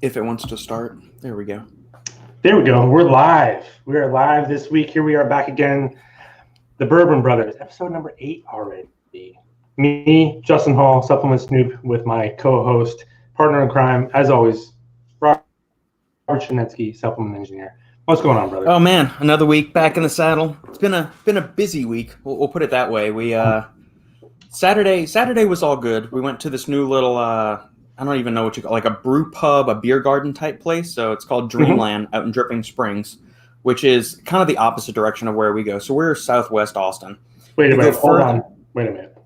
If it wants to start. There we go. There we go. We're live. We are live this week. Here we are back again. The Bourbon Brothers, episode number 8 already. Me, Justin Hall, Supplement Snoop, with my co-host, partner in crime, as always, Robert Chinetsky, Supplement Engineer. What's going on, brother? Oh man, another week back in the saddle. It's been a busy week. We'll put it that way. We Saturday was all good. We went to this new little I don't even know what you call, like a brew pub, a beer garden type place. So it's called Dreamland out in Dripping Springs, which is kind of the opposite direction of where we go. So we're southwest Austin. Wait a minute. Hold on. Wait a minute.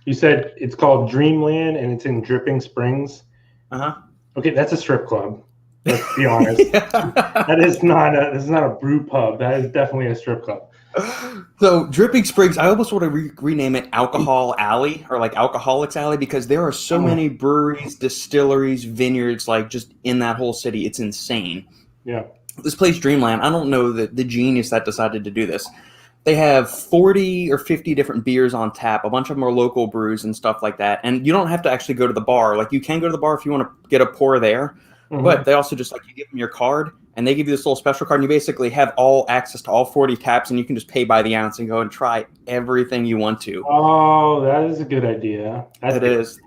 You said it's called Dreamland and it's in Dripping Springs. Okay, that's a strip club. Let's be honest. Yeah. That is not a brew pub. That is definitely a strip club. So Dripping Springs, I almost want to rename it Alcohol Alley or like Alcoholics Alley because there are so many breweries, distilleries, vineyards, like just in that whole city. It's insane. Yeah. This place, Dreamland, I don't know the genius that decided to do this. They have 40 or 50 different beers on tap. A bunch of them are local brews and stuff like that. And you don't have to actually go to the bar. Like you can go to the bar if you want to get a pour there. Mm-hmm. But they also just you give them your card and they give you this little special card. And you basically have all access to all 40 taps and you can just pay by the ounce and go and try everything you want to. Oh, that is a good idea. It is.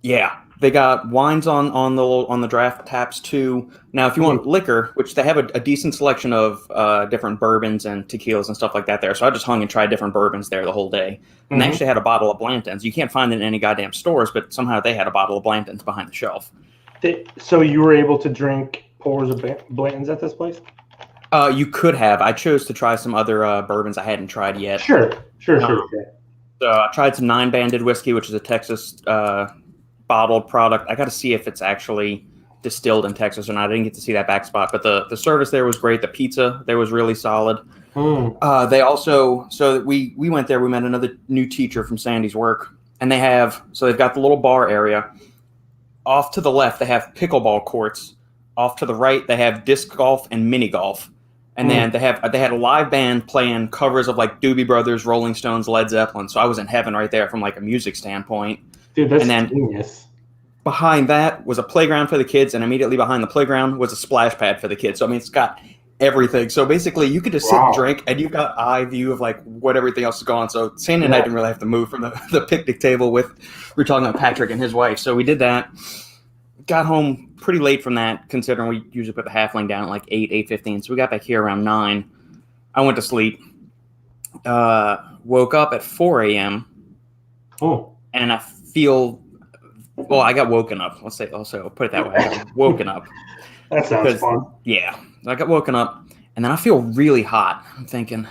Yeah. They got wines on the draft taps too. Now, if you want liquor, which they have a decent selection of different bourbons and tequilas and stuff like that there. So I just hung and tried different bourbons there the whole day. And they actually had a bottle of Blanton's. You can't find it in any goddamn stores, but somehow they had a bottle of Blanton's behind the shelf. So you were able to drink pours of Blanton's at this place? You could have. I chose to try some other bourbons I hadn't tried yet. Sure. So I tried some 9-banded whiskey, which is a Texas bottled product. I got to see if it's actually distilled in Texas or not. I didn't get to see that back spot, but the service there was great. The pizza there was really solid. They also, so we went there. We met another new teacher from Sandy's work, and they've got the little bar area. Off to the left, they have pickleball courts. Off to the right, they have disc golf and mini golf. And then they had a live band playing covers of like Doobie Brothers, Rolling Stones, Led Zeppelin. So I was in heaven right there from like a music standpoint. Dude, that's genius. Behind that was a playground for the kids, and immediately behind the playground was a splash pad for the kids. So I mean, it's got everything. So basically, you could just sit and drink, and you've got eye view of like what everything else is going. So Sandy and I didn't really have to move from the picnic table we were talking about Patrick and his wife. So we did that. Got home pretty late from that, considering we usually put the halfling down at like 8:15. So we got back here around 9. I went to sleep. Woke up at 4 a.m. And I feel. Well, I got woken up. I'll put it that way. I got woken up. That sounds fun. Yeah. I got woken up, and then I feel really hot. I'm thinking,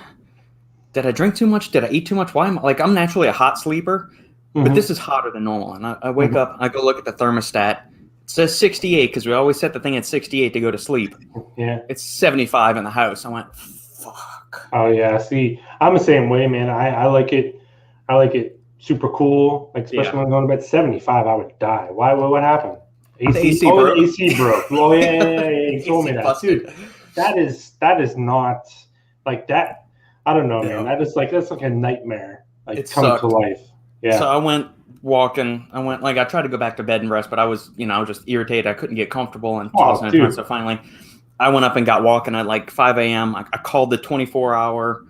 did I drink too much? Did I eat too much? Why am I'm naturally a hot sleeper, but this is hotter than normal. And I wake up, I go look at the thermostat. It says 68 because we always set the thing at 68 to go to sleep. Yeah. It's 75 in the house. I went, fuck. Oh, yeah. See, I'm the same way, man. I like it. I like it super cool, like especially when I'm going to bed. 75, I would die. Why? What happened? AC broke. AC broke. Oh, yeah. You told me that. Busted. Dude, that is not like that. I don't know, man. That's like a nightmare. Like it come sucked. to life. Yeah. So I went walking. I tried to go back to bed and rest, but I was, just irritated. I couldn't get comfortable and so finally I went up and got walking at like 5 a.m. I called the 24-hour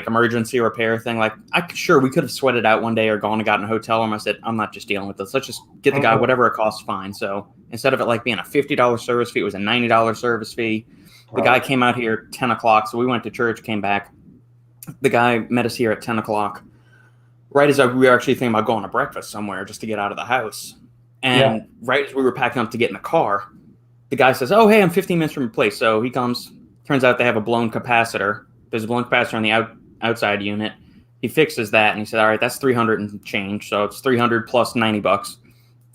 emergency repair thing. Like we could have sweated out one day or gone and gotten a hotel room. I said, I'm not just dealing with this. Let's just get the guy, whatever it costs, fine. So instead of it like being a $50 service fee, it was a $90 service fee. The guy came out here at 10 o'clock. So we went to church, came back. The guy met us here at 10 o'clock. Right as we were actually thinking about going to breakfast somewhere just to get out of the house. And right as we were packing up to get in the car, the guy says, oh, hey, I'm 15 minutes from your place. So he comes. Turns out they have a blown capacitor. There's a blown capacitor on the outside unit. He fixes that, and he said, all right, that's 300 and change. So it's 300 plus $90. I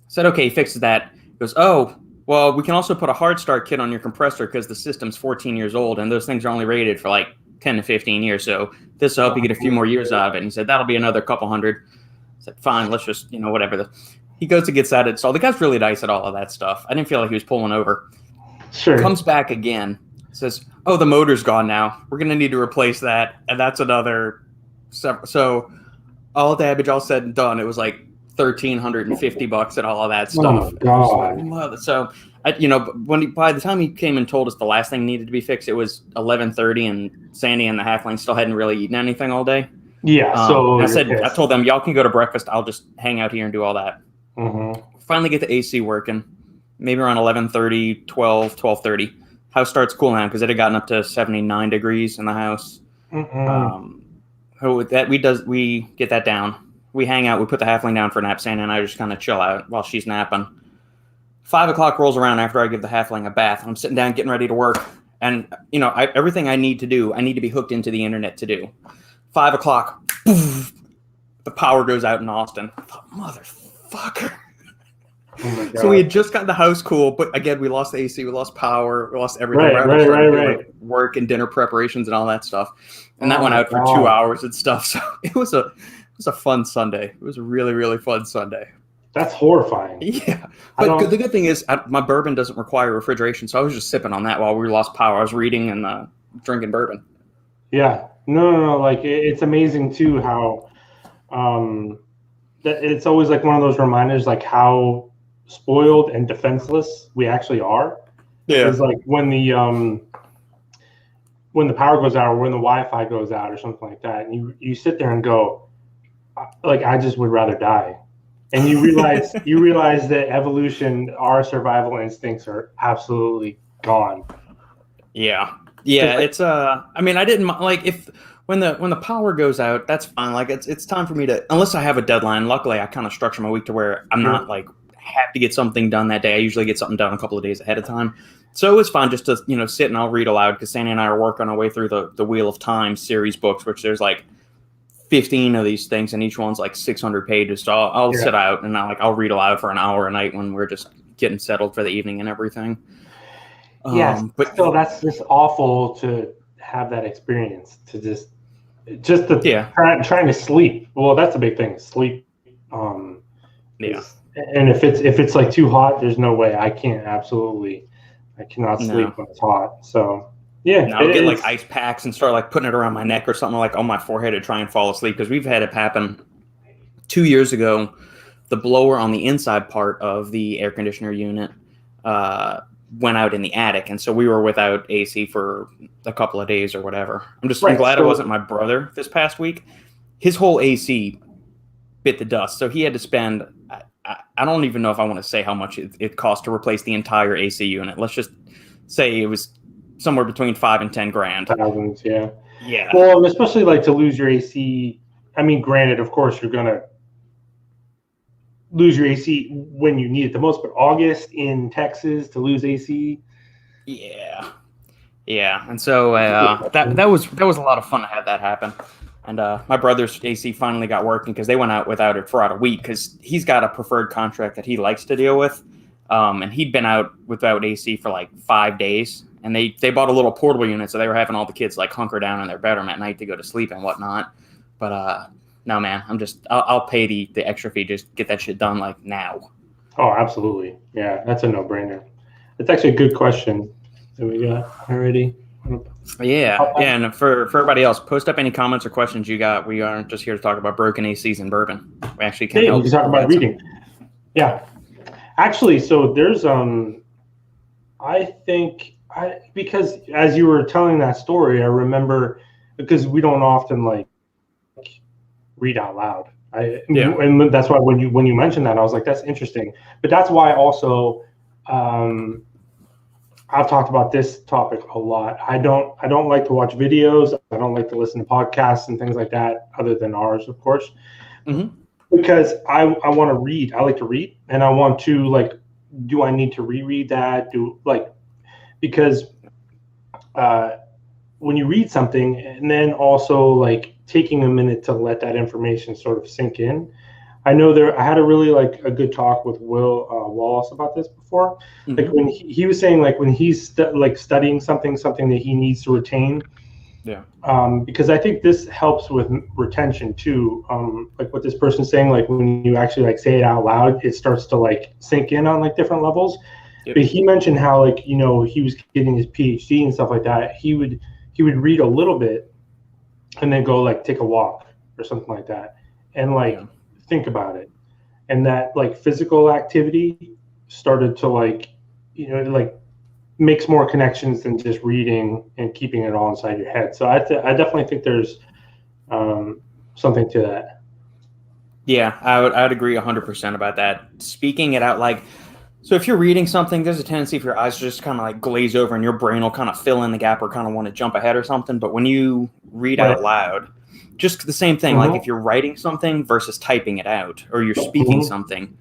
said, okay, he fixes that. He goes, oh, well, we can also put a hard start kit on your compressor because the system's 14 years old, and those things are only rated for like 10 to 15 years. So this will help you get a few more years out of it. And he said, that'll be another couple hundred. I said, fine, let's just, whatever. He goes and gets at it. So the guy's really nice at all of that stuff. I didn't feel like he was pulling over. Sure. Comes back again. Says, oh, the motor's gone now. We're going to need to replace that. And that's another. So all damage, all said and done, it was like $1,350 and all of that Oh stuff. my God. Like, so, by the time he came and told us the last thing needed to be fixed, it was 11:30, and Sandy and the halfling still hadn't really eaten anything all day. Yeah, so I told them, y'all can go to breakfast. I'll just hang out here and do all that. Mm-hmm. Finally get the AC working, maybe around 11:30, 12:30. House starts cooling down because it had gotten up to 79 degrees in the house. We get that down. We hang out. We put the halfling down for a nap. Sandy and I just kind of chill out while she's napping. 5 o'clock rolls around after I give the halfling a bath. I'm sitting down getting ready to work. And, everything I need to do, I need to be hooked into the internet to do. 5 o'clock, poof, the power goes out in Austin. I thought, motherfucker. Oh my God. So we had just got the house cool, but again, we lost the AC, we lost power, we lost everything. Right. Like work and dinner preparations and all that stuff. And that went out for 2 hours and stuff. So it was a fun Sunday. It was a really, really fun Sunday. That's horrifying. Yeah. But the good thing is my bourbon doesn't require refrigeration. So I was just sipping on that while we lost power. I was reading and drinking bourbon. Yeah. No. Like, it's amazing too how that it's always like one of those reminders, like how spoiled and defenseless we actually are. Yeah. It's like when the power goes out or when the Wi-Fi goes out or something like that, and you sit there and go, like, I just would rather die. And you realize that evolution, our survival instincts are absolutely gone. Yeah. It's I mean, I didn't like if when the power goes out, that's fine. Like it's time for me to, unless I have a deadline. Luckily, I kind of structure my week to where I'm not like have to get something done that day. I usually get something done a couple of days ahead of time. So it was fun just to, sit and I'll read aloud because Sandy and I are working our way through the Wheel of Time series books, which there's like 15 of these things and each one's like 600 pages. So I'll sit out and I'll read aloud for an hour a night when we're just getting settled for the evening and everything. Yes, but still, that's just awful to have that experience, to just trying to sleep. Well, that's a big thing, sleep. And if it's like too hot, there's no way I cannot sleep when it's hot. So yeah, I'll get like ice packs and start like putting it around my neck or something, like on my forehead to try and fall asleep, because we've had it happen 2 years ago. The blower on the inside part of the air conditioner unit went out in the attic, and so we were without AC for a couple of days or whatever. I'm glad it wasn't my brother this past week. His whole AC bit the dust, so he had to spend, I don't even know if I want to say how much it cost to replace the entire AC unit. Let's just say it was somewhere between $5,000 and $10,000. Thousands, yeah. Yeah. Well, especially like to lose your AC. I mean, granted, of course, you're gonna lose your AC when you need it the most, but August in Texas to lose AC. Yeah. And so that was a lot of fun to have that happen. And my brother's AC finally got working because they went out without it for about a week because he's got a preferred contract that he likes to deal with. And he'd been out without AC for like 5 days. And they bought a little portable unit, so they were having all the kids like hunker down in their bedroom at night to go to sleep and whatnot. But no, man, I'll pay the extra fee, just get that shit done like now. Oh, absolutely. Yeah, that's a no-brainer. It's actually a good question that we got already. Yeah, and for everybody else, post up any comments or questions you got. We aren't just here to talk about broken ACs and bourbon. We actually can help. We can talk about reading. Yeah. Actually, so there's because as you were telling that story, I remember, because we don't often like read out loud. And that's why when you mentioned that, I was like, that's interesting. But that's why also I've talked about this topic a lot. I don't like to watch videos. I don't like to listen to podcasts and things like that, other than ours, of course. Mm-hmm. Because I want to read. I like to read, and I want to, like, do I need to reread that? Because when you read something, and then also like taking a minute to let that information sort of sink in. I know I had a good talk with Will Wallace about this before. Mm-hmm. Like when he was saying, like when he's studying something that he needs to retain. Yeah. Because I think this helps with retention too. Like what this person's saying, like when you actually like say it out loud, it starts to like sink in on like different levels. Yep. But he mentioned how, like, he was getting his PhD and stuff like that. He would read a little bit and then go like take a walk or something like that and like think about it. and that like physical activity started to like, like makes more connections than just reading and keeping it all inside your head. So I definitely think there's something to that. Yeah, I'd agree 100% about that. Speaking it out, like, so if you're reading something, there's a tendency for your eyes to just kind of like glaze over and your brain will kind of fill in the gap or kind of want to jump ahead or something. But when you read out loud, just the same thing. Like if you're writing something versus typing it out, or you're speaking something,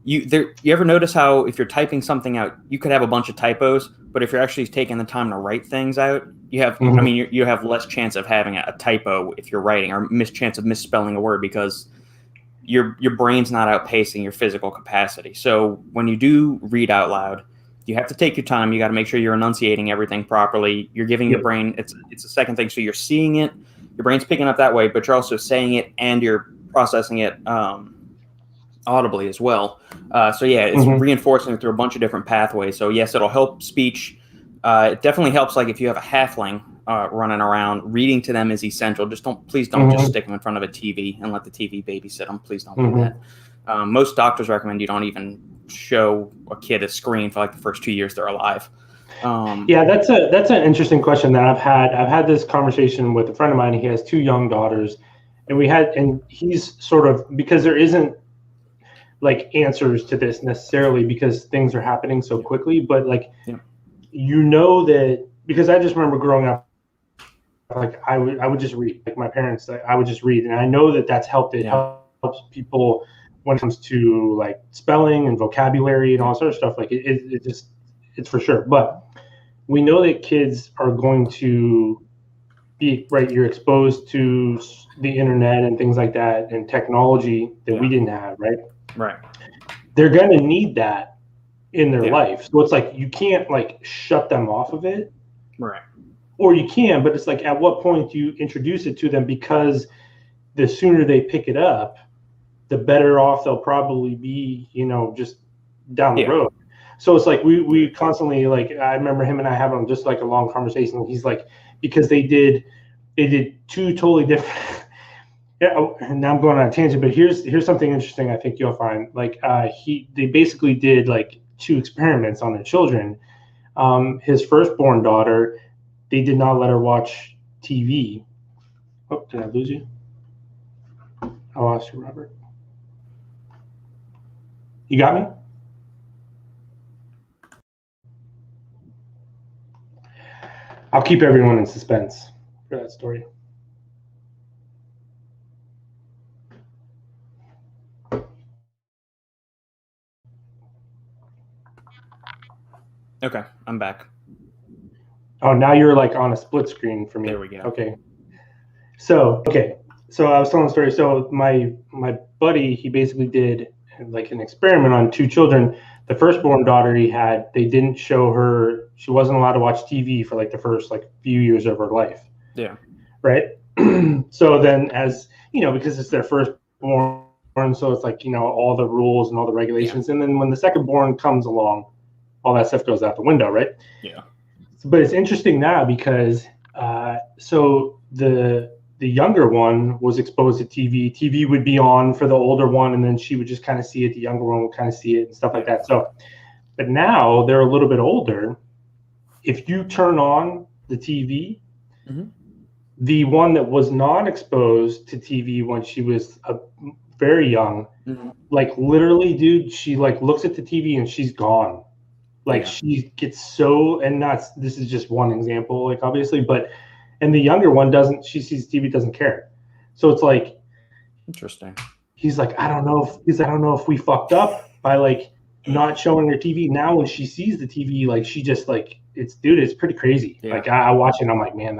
you ever notice how if you're typing something out, you could have a bunch of typos, but if you're actually taking the time to write things out, you have, I mean, you have less chance of having a typo if you're writing, or chance of misspelling a word because your brain's not outpacing your physical capacity. So when you do read out loud, you have to take your time. You got to make sure you're enunciating everything properly. You're giving your brain, it's a second thing. So you're seeing it, your brain's picking up that way, but you're also saying it and you're processing it audibly as well. So yeah, it's reinforcing it through a bunch of different pathways. So yes, it'll help speech. It definitely helps, like if you have a halfling running around, reading to them is essential. Please don't just stick them in front of a TV and let the TV babysit them. Please don't do that. Most doctors recommend you don't even show a kid a screen for like the first 2 years they're alive. Yeah, that's an interesting question that I've had this conversation with a friend of mine. He has 2 young daughters, and he's sort of, because there isn't like answers to this necessarily because things are happening so quickly, but like that, because I just remember growing up, like I would just read, like my parents, I would just read, and I know that that's helped. It helps people when it comes to like spelling and vocabulary and all sort of stuff. Like it's for sure. But we know that kids are going to be you're exposed to the internet and things like that and technology that we didn't have, right? They're going to need that in their life. So it's like you can't like shut them off of it. Right. Or you can, but it's like at what point do you introduce it to them? Because the sooner they pick it up, the better off they'll probably be, just down the road. So it's like we constantly, like, I remember him and I having just like a long conversation. He's like, because they did 2 totally different. And now I'm going on a tangent, but here's something interesting I think you'll find. Like they basically did like 2 experiments on their children. His firstborn daughter, they did not let her watch TV. Oh, did I lose you? I lost you, Robert. You got me? I'll keep everyone in suspense for that story. Okay, I'm back. Oh, now you're like on a split screen for me. There we go. Okay. So I was telling the story. So my buddy, he basically did like an experiment on 2 children. The firstborn daughter he had, they didn't show her, she wasn't allowed to watch TV for like the first like few years of her life. Yeah. Right. So then, as you know, because it's their firstborn, so it's like, all the rules and all the regulations. And then when the secondborn comes along, all that stuff goes out the window, right? Yeah. But it's interesting now because so the younger one was exposed to TV. TV would be on for the older one, and then she would just kind of see it. The younger one would kind of see it and stuff like that. So, but now they're a little bit older. If you turn on the TV, the one that was not exposed to TV when she was very young, like literally, dude, she like looks at the TV and she's gone. Like she gets so, and this is just one example, like obviously, and the younger one doesn't, she sees TV, doesn't care. So it's like, interesting. He's like, I don't know if we fucked up by like not showing her TV. Now when she sees the TV, like she just like, it's pretty crazy. Like I watch it and I'm like, man,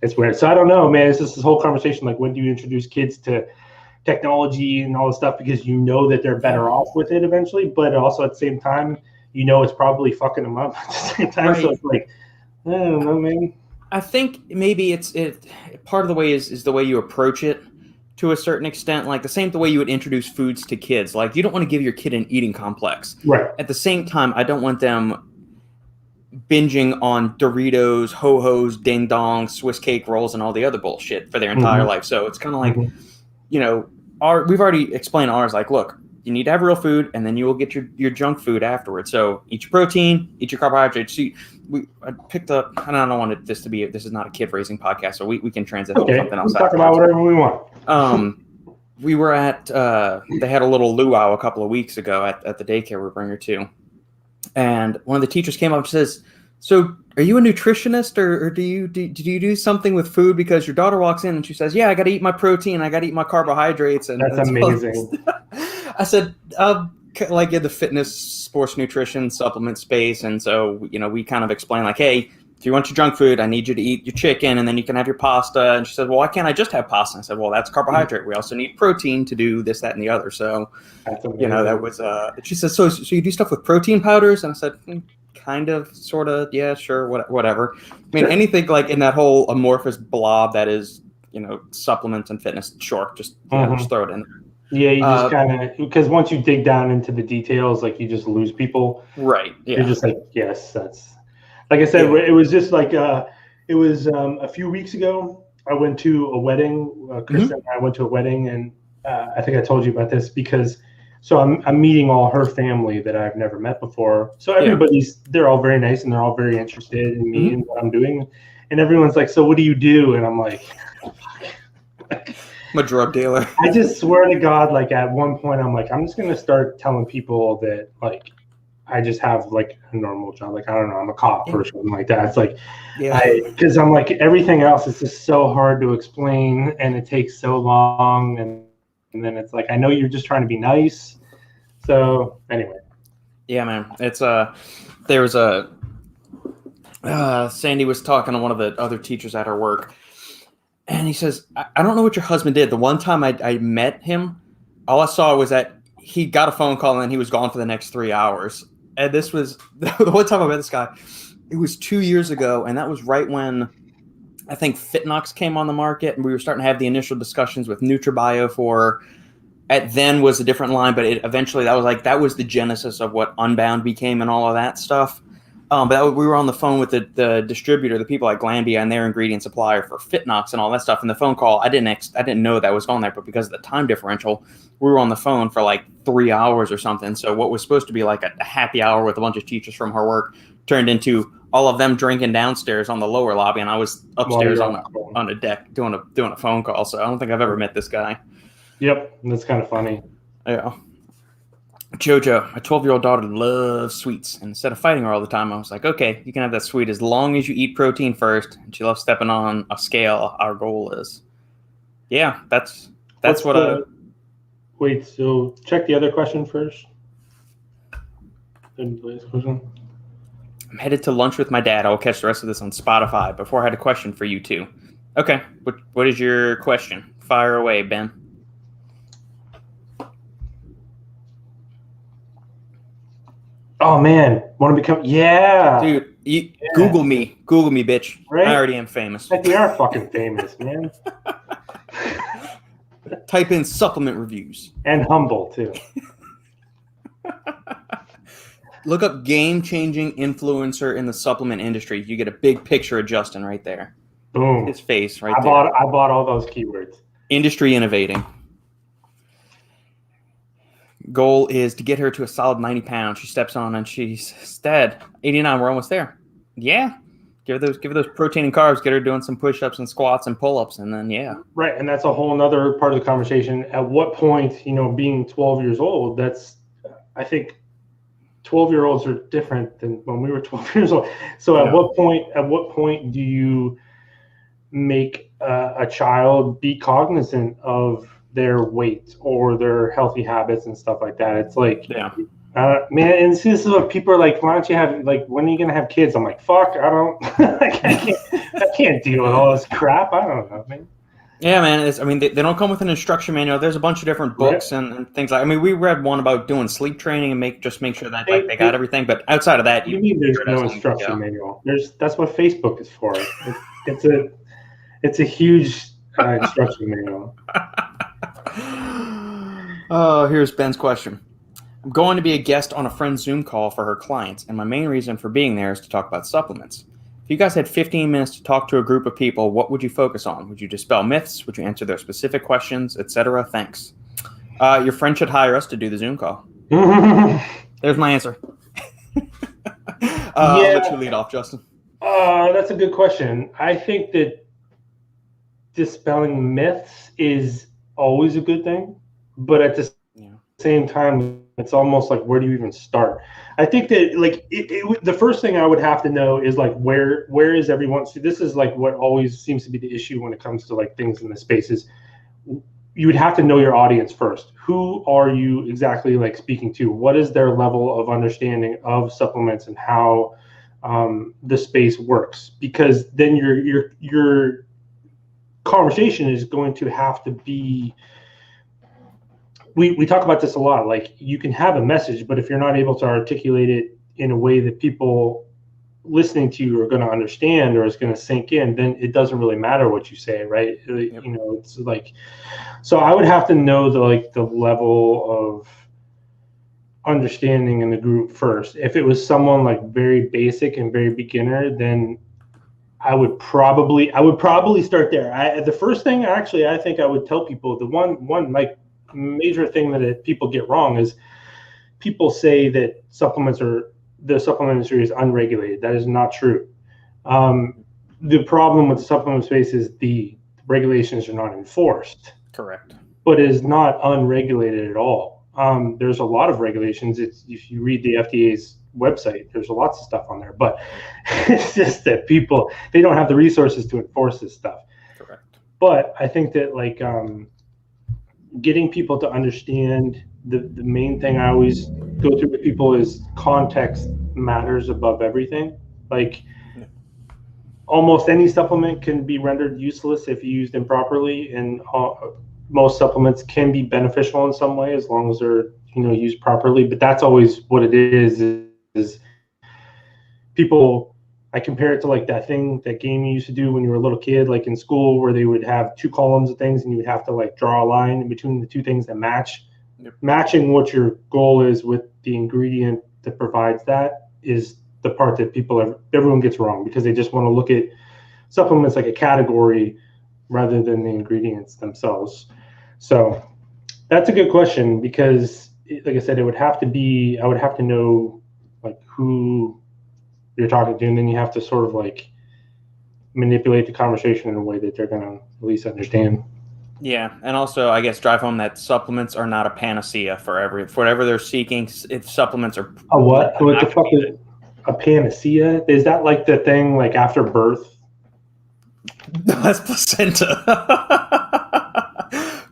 it's weird. So I don't know, man, it's just this whole conversation. Like when do you introduce kids to technology and all this stuff? Because that they're better off with it eventually, but also at the same time, it's probably fucking them up at the same time. Right. So it's like, I don't know, man. I think maybe part of the way is the way you approach it to a certain extent. Like the way you would introduce foods to kids. Like you don't want to give your kid an eating complex. Right. At the same time, I don't want them binging on Doritos, Ho-Hos, Ding Dong, Swiss cake rolls, and all the other bullshit for their entire life. So it's kind of like, we've already explained ours. Like, look, you need to have real food, and then you will get your junk food afterwards. So eat your protein, eat your carbohydrates. So I picked up, and I don't want this is not a kid raising podcast, so we can transition to something else. We talk about whatever we want. We were at, they had a little luau a couple of weeks ago at the daycare we bring her to. And one of the teachers came up and says, so are you a nutritionist or do you do something with food? Because your daughter walks in and she says, yeah, I got to eat my protein. I got to eat my carbohydrates. And that's amazing. I said, like in the fitness, sports nutrition supplement space. And so, we kind of explain like, hey, if you want your junk food, I need you to eat your chicken and then you can have your pasta. And she said, well, why can't I just have pasta? And I said, well, that's carbohydrate. We also need protein to do this, that, and the other. So, that was, she said, so you do stuff with protein powders? And I said, kind of, sort of, yeah, sure, whatever. I mean, anything like in that whole amorphous blob that is, supplements and fitness, sure, just throw it in there. Yeah, you just kind of, because once you dig down into the details, like you just lose people. Right. Yeah. You're just like, yes, that's. Like I said, it was just like it was a few weeks ago. I went to a wedding. Krista and I went to a wedding, and I think I told you about this because I'm meeting all her family that I've never met before. So they're all very nice and they're all very interested in me and what I'm doing. And everyone's like, so what do you do? And I'm like, I'm a drug dealer. I just swear to God, like at one point, I'm like, I'm just gonna start telling people that like. I just have like a normal job. Like, I don't know, I'm a cop or something like that. It's like, because I'm like, everything else is just so hard to explain and it takes so long. And then it's like, I know you're just trying to be nice. So anyway. Yeah, man. It's there was Sandy was talking to one of the other teachers at her work. And he says, I don't know what your husband did. The one time I met him, all I saw was that he got a phone call and then he was gone for the next 3 hours. And this was the one time I met this guy. It was 2 years ago, and that was right when I think Fitnox came on the market, and we were starting to have the initial discussions with NutriBio for. At then was a different line, but eventually that was the genesis of what Unbound became and all of that stuff. But we were on the phone with the distributor, the people at Glanbia and their ingredient supplier for Fitnox and all that stuff. And the phone call, I didn't know that was going there, but because of the time differential, we were on the phone for like 3 hours or something. So what was supposed to be like a happy hour with a bunch of teachers from her work turned into all of them drinking downstairs on the lower lobby, and I was upstairs on a deck doing a phone call. So I don't think I've ever met this guy. Yep, that's kind of funny. Yeah. Jojo, my 12-year-old daughter loves sweets. And instead of fighting her all the time, I was like, okay, you can have that sweet as long as you eat protein first. And she loves stepping on a scale. Our goal is. Yeah, that's what Wait, so check the other question first. I'm headed to lunch with my dad. I'll catch the rest of this on Spotify. Before I had a question for you two. Okay, what is your question? Fire away, Ben. Oh man, want to become dude. Google me, bitch. Right? I already am famous. Like we are fucking famous, man. Type in supplement reviews and humble too. Look up game-changing influencer in the supplement industry. You get a big picture of Justin right there. Boom, his face right I there. I bought all those keywords. Industry innovating. Goal is to get her to a solid 90 pounds. She steps on and she's dead. 89. We're almost there. Yeah. Give her those protein and carbs. Get her doing some push-ups and squats and pull-ups, and then Right, and that's a whole nother part of the conversation. At what point, being 12 years old, I think 12-year-olds are different than when we were 12 years old. So at what point do you make a child be cognizant of their weight or their healthy habits and stuff like that? It's like, man, and this is what people are like, why don't you have, like, when are you going to have kids? I'm like, fuck, I don't, I can't deal with all this crap. I don't know, man. Yeah, man. They don't come with an instruction manual. There's a bunch of different books and things like. We read one about doing sleep training and make sure that they got everything. But outside of that, you mean there's no instruction manual? That's what Facebook is for. It's a huge instruction manual. Oh, here's Ben's question. I'm going to be a guest on a friend's Zoom call for her clients, and my main reason for being there is to talk about supplements. If you guys had 15 minutes to talk to a group of people, what would you focus on? Would you dispel myths? Would you answer their specific questions, etc.? Thanks. Your friend should hire us to do the Zoom call. There's my answer. I'll let you lead off, Justin. That's a good question. I think that dispelling myths is always a good thing, but at the same time, it's almost like, where do you even start? I think that like the first thing I would have to know is like where is everyone? See, this is like what always seems to be the issue when it comes to like things in the spaces. You would have to know your audience first. Who are you exactly like speaking to? What is their level of understanding of supplements and how the space works? Because then your conversation is going to have to be. We talk about this a lot. Like, you can have a message, but if you're not able to articulate it in a way that people listening to you are going to understand or is going to sink in, then it doesn't really matter what you say, right? Yep. You know, it's like, so I would have to know the level of understanding in the group first. If it was someone like very basic and very beginner, then I would probably start there. The first thing actually I think I would tell people, the one like major thing that people get wrong is people say that the supplement industry is unregulated. That is not true. The problem with the supplement space is the regulations are not enforced. Correct. But it is not unregulated at all. There's a lot of regulations. If you read the FDA's website, there's lots of stuff on there, but it's just that they don't have the resources to enforce this stuff. Correct. But I think that like getting people to understand the main thing I always go through with people is context matters above everything. Like, almost any supplement can be rendered useless if used improperly, and most supplements can be beneficial in some way as long as they're used properly. But that's always what it is people. I compare it to like that game you used to do when you were a little kid, like in school, where they would have two columns of things and you would have to like draw a line in between the two things that match. Yep. Matching what your goal is with the ingredient that provides that is the part that everyone gets wrong, because they just want to look at supplements like a category rather than the ingredients themselves. So that's a good question, because like I said, I would have to know like who you're talking to, and then you have to sort of like manipulate the conversation in a way that they're going to at least understand. Yeah, and also I guess drive home that supplements are not a panacea for whatever they're seeking. If supplements are a what? What the fuck is a panacea? Is that like the thing like after birth? That's placenta.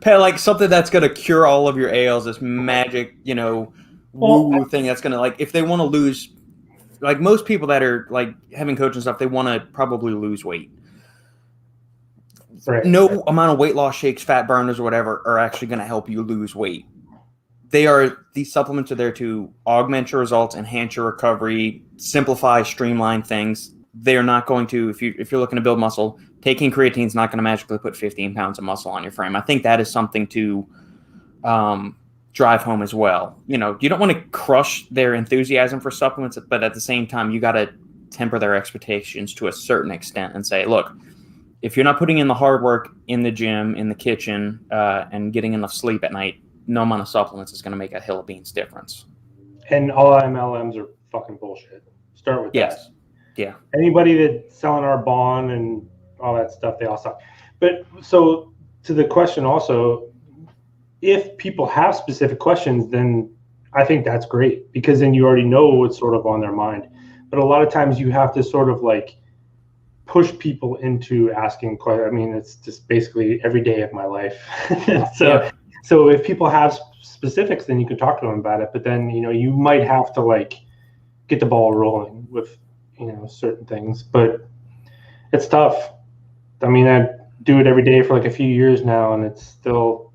Like something that's going to cure all of your ails. This magic, woo thing that's going to, like, if they want to lose. Like most people that are like having coach and stuff, they want to probably lose weight. Right. No amount of weight loss shakes, fat burners, or whatever are actually going to help you lose weight. These supplements are there to augment your results, enhance your recovery, simplify, streamline things. They're not going to, if you're looking to build muscle, taking creatine is not going to magically put 15 pounds of muscle on your frame. I think that is something to drive home as well. You don't want to crush their enthusiasm for supplements, but at the same time, you got to temper their expectations to a certain extent and say, look, if you're not putting in the hard work in the gym, in the kitchen, and getting enough sleep at night, no amount of supplements is going to make a hill of beans difference. And all MLMs are fucking bullshit. Start with that. Yeah. Anybody that's selling our bond and all that stuff, they all suck. But so to the question also, if people have specific questions, then I think that's great, because then you already know what's sort of on their mind. But a lot of times you have to sort of like push people into asking questions. I mean, it's just basically every day of my life. So if people have specifics, then you can talk to them about it. But then, you might have to like get the ball rolling with, certain things. But it's tough. I mean, I do it every day for like a few years now, and it's still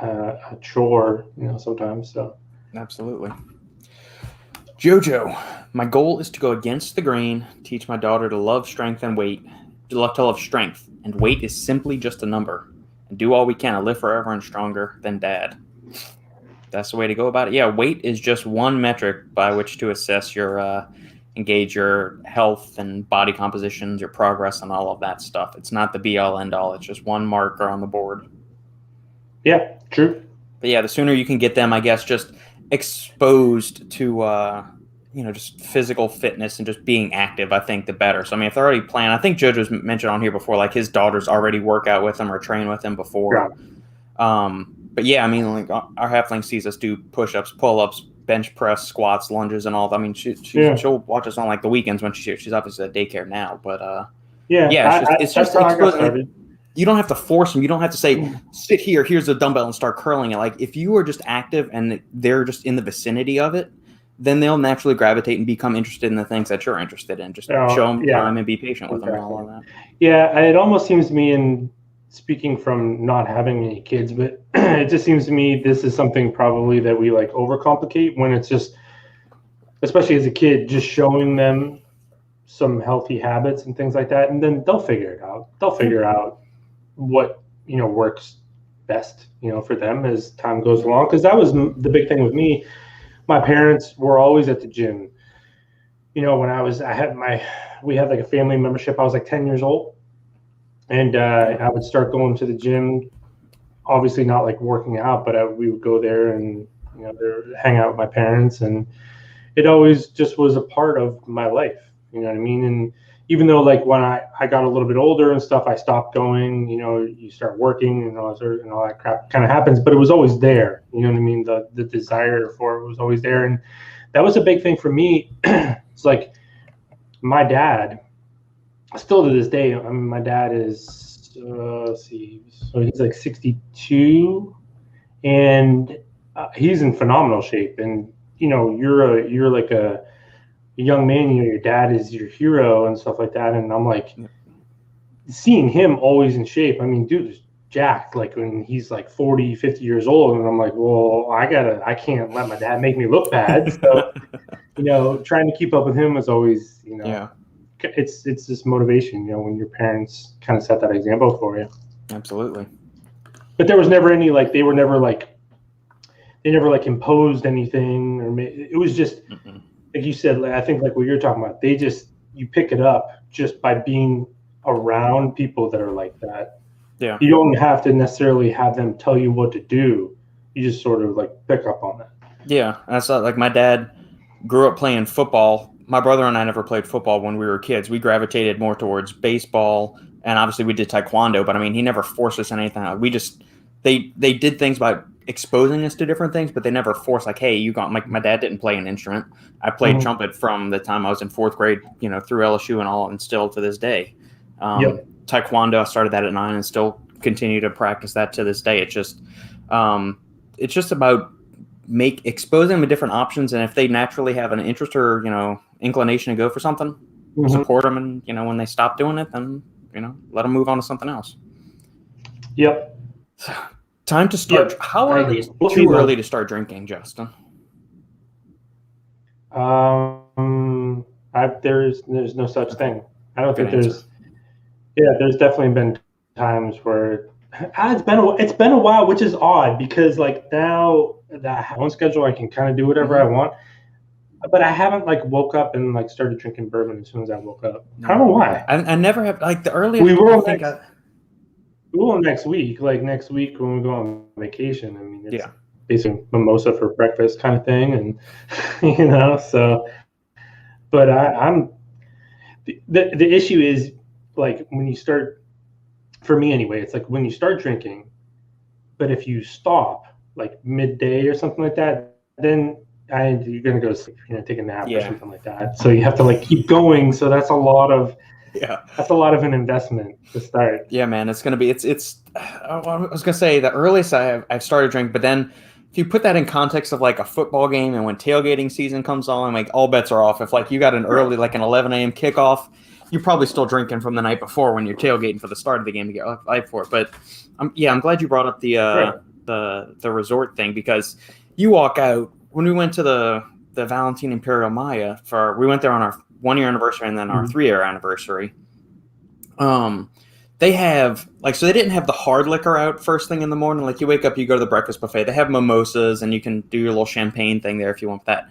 a chore, sometimes. So absolutely. Jojo, my goal is to go against the grain, teach my daughter to love strength and weight, to love strength, and weight is simply just a number, and do all we can to live forever and stronger than Dad. That's the way to go about it. Yeah, weight is just one metric by which to assess engage your health and body compositions, your progress, and all of that stuff. It's not the be all end all. It's just one marker on the board. Yeah, true. But yeah, the sooner you can get them, I guess, just exposed to just physical fitness and just being active, I think the better. So I mean, if they're already playing, I think JoJo's mentioned on here before, like his daughters already work out with him or train with him before. But yeah, I mean, like our halfling sees us do push-ups, pull-ups, bench press, squats, lunges, and all that. I mean, she'll watch us on like the weekends when she's obviously at daycare now. But it's just exposing. You don't have to force them. You don't have to say, sit here, here's a dumbbell and start curling it. Like if you are just active and they're just in the vicinity of it, then they'll naturally gravitate and become interested in the things that you're interested in. Just show them time and be patient with them and all of that. Yeah, it almost seems to me, and speaking from not having any kids, but it just seems to me this is something probably that we like overcomplicate when it's just, especially as a kid, just showing them some healthy habits and things like that, and then they'll figure it out. They'll figure out what works best for them as time goes along, because that was the big thing with me. My parents were always at the gym. When we had like a family membership. I was like 10 years old, and I would start going to the gym, obviously not like working out, but we would go there and hang out with my parents, and it always just was a part of my life. You know what I mean? And even though like when I got a little bit older and stuff, I stopped going, you start working and all that crap kind of happens, but it was always there. You know what I mean? The desire for it was always there. And that was a big thing for me. It's like my dad, still to this day, I mean, my dad is, so he's like 62 and he's in phenomenal shape. And, you're like a young man, your dad is your hero and stuff like that. And I'm like, seeing him always in shape. I mean, dude is jacked like when he's like 40, 50 years old. And I'm like, well, I can't let my dad make me look bad. So, trying to keep up with him was always, it's this motivation, when your parents kind of set that example for you. Absolutely. But there was never any, like, they never imposed anything, or it was just, like you said, I think like what you're talking about, you pick it up just by being around people that are like that. Yeah. You don't have to necessarily have them tell you what to do. You just sort of like pick up on that. Yeah. That's like my dad grew up playing football. My brother and I never played football when we were kids. We gravitated more towards baseball, and obviously we did taekwondo, but I mean, he never forced us anything. They did things by exposing us to different things, but they never forced like, hey, my dad didn't play an instrument. I played trumpet from the time I was in fourth grade, through LSU and all, and still to this day. Taekwondo, I started that at 9 and still continue to practice that to this day. It's just about exposing them to different options, and if they naturally have an interest or inclination to go for something, support them, and when they stop doing it, then let them move on to something else. Yep. Time to start. How early is too early to start drinking, Justin? There's no such thing. I don't think there's. Yeah, there's definitely been times where it's been a while, which is odd because like now that own schedule, I can kind of do whatever I want. But I haven't like woke up and like started drinking bourbon as soon as I woke up. I don't know why. I never have, like the earliest. We will next week. Like next week when we go on vacation. I mean, it's basically mimosa for breakfast kind of thing, and so. But I'm the issue is like when you start. For me anyway, it's like when you start drinking, but if you stop like midday or something like that, then you're gonna go to sleep, take a nap or something like that. So you have to like keep going. So that's a lot of an investment to start. Yeah, man, it's gonna be I was gonna say the earliest I've started drinking, but then if you put that in context of like a football game and when tailgating season comes on, like all bets are off. If like you got an early like an 11 a.m. kickoff, you're probably still drinking from the night before when you're tailgating for the start of the game to get live for it. But I'm glad you brought up the resort thing, because you walk out when we went to the Valentine Imperial Maya we went there on our 1-year anniversary and then our 3-year anniversary. They have so they didn't have the hard liquor out first thing in the morning. Like you wake up, you go to the breakfast buffet. They have mimosas and you can do your little champagne thing there if you want that.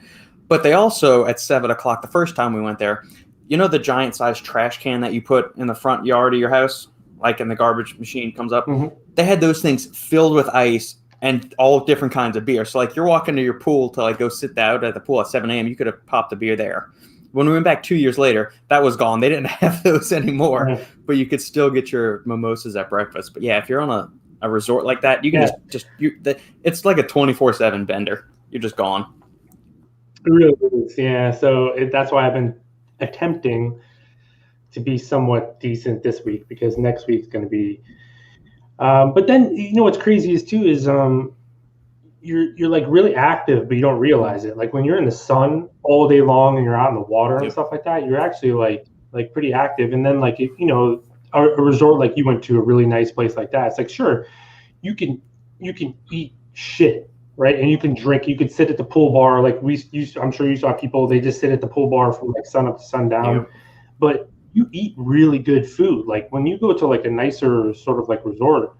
But they also at 7:00 the first time we went there, the giant sized trash can that you put in the front yard of your house, like in the garbage machine comes up. They had those things filled with ice and all different kinds of beer. So like you're walking to your pool to like go sit out at the pool at 7 a.m. You could have popped a beer there. When we went back 2 years later, that was gone. They didn't have those anymore, Right. but you could still get your mimosas at breakfast. But yeah, if you're on a resort like that, you can it's like a 24/7 bender. You're just gone. It really is, yeah. So that's why I've been attempting to be somewhat decent this week, because next week's going to be. But then what's crazy is too is you're like really active, but you don't realize it. Like when you're in the sun all day long and you're out in the water and stuff like that, you're actually like pretty active. And then like a resort like you went to, a really nice place like that, it's like sure you can eat shit, right? And you can drink, you could sit at the pool bar. Like I'm sure you saw people, they just sit at the pool bar from like sun up to sundown. Yep. But you eat really good food. Like when you go to like a nicer sort of like resort,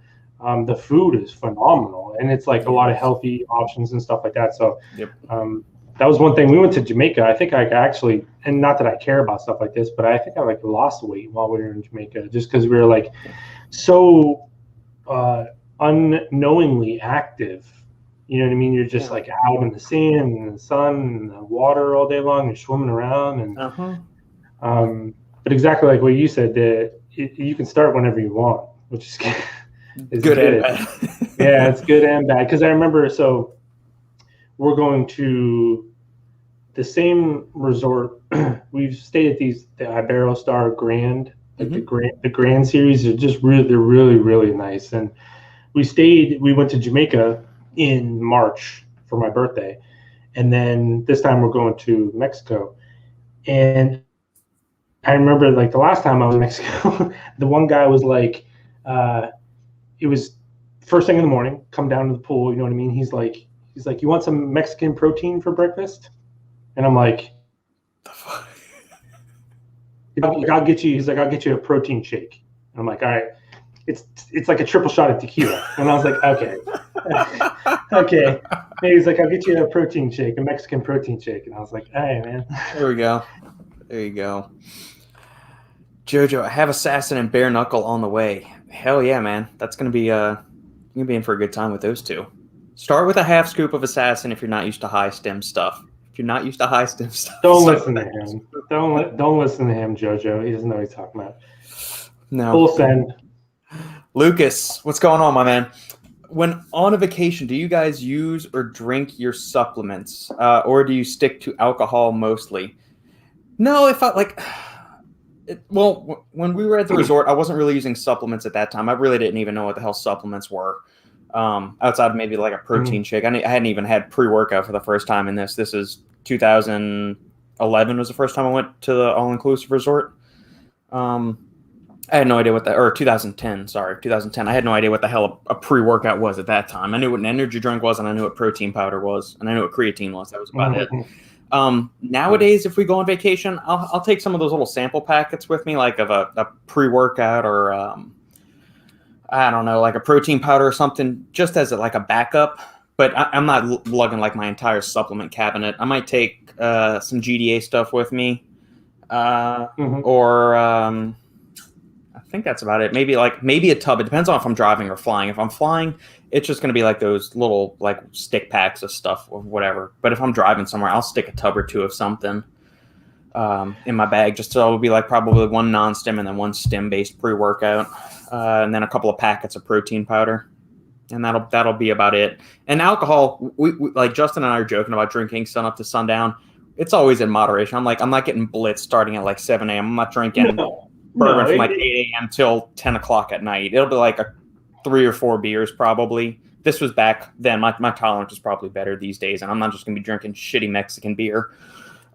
the food is phenomenal, and it's like a lot of healthy options and stuff like that. So that was one thing. We went to Jamaica. I think I actually, and not that I care about stuff like this, but I think I like lost weight while we were in Jamaica, just because we were like so unknowingly active. You know what I mean? You're just like out in the sand and the sun and the water all day long. You're swimming around, and but exactly like what you said, that you can start whenever you want, which is good and bad. Yeah, it's good and bad. Because I remember, so we're going to the same resort. We've stayed at the Iberostar Grand, like the Grand series. They're really, really nice. And we went to Jamaica in March for my birthday, and then this time we're going to Mexico. And I remember like the last time I was in Mexico, the one guy was like, it was first thing in the morning, come down to the pool, you know what I mean? He's like, you want some Mexican protein for breakfast? And I'm like, I'll get you a protein shake. And I'm like, all right. It's like a triple shot of tequila. And I was like, okay. Okay. And he's like, I'll get you a protein shake, a Mexican protein shake. And I was like, all right, man. There we go. There you go. Jojo, I have Assassin and Bare Knuckle on the way. Hell yeah, man. That's gonna be in for a good time with those two. Start with a half scoop of Assassin if you're not used to high stem stuff. If you're not used to high stem stuff, don't listen to him. Don't listen to him, Jojo. He doesn't know what he's talking about. No. Full send. Lucas, what's going on, my man? When on a vacation, do you guys use or drink your supplements, or do you stick to alcohol mostly? No, if I like. Well, when we were at the resort, I wasn't really using supplements at that time. I really didn't even know what the hell supplements were. Outside of maybe like a protein shake. I hadn't even had pre-workout for the first time in this. This is 2011 was the first time I went to the all-inclusive resort. I had no idea or 2010, sorry, 2010. I had no idea what the hell a pre-workout was at that time. I knew what an energy drink was, and I knew what protein powder was, and I knew what creatine was. That was about it. Nowadays, if we go on vacation, I'll take some of those little sample packets with me, like of a pre-workout or I don't know, like a protein powder or something, just as like a backup. But I'm not lugging like my entire supplement cabinet. I might take some GDA stuff with me, or I think that's about it. Maybe a tub. It depends on if I'm driving or flying. If I'm flying, it's just going to be like those little like stick packs of stuff or whatever. But if I'm driving somewhere, I'll stick a tub or two of something in my bag. Just so it'll be like probably one non-stim and then one stim-based pre-workout, and then a couple of packets of protein powder, and that'll be about it. And alcohol, we like Justin and I are joking about drinking sun up to sundown. It's always in moderation. I'm not getting blitzed starting at like 7 a.m. I'm not drinking bourbon from like 8 a.m. till 10 o'clock at night. It'll be like 3 or 4 beers probably. This was back then. My tolerance is probably better these days, and I'm not just going to be drinking shitty Mexican beer.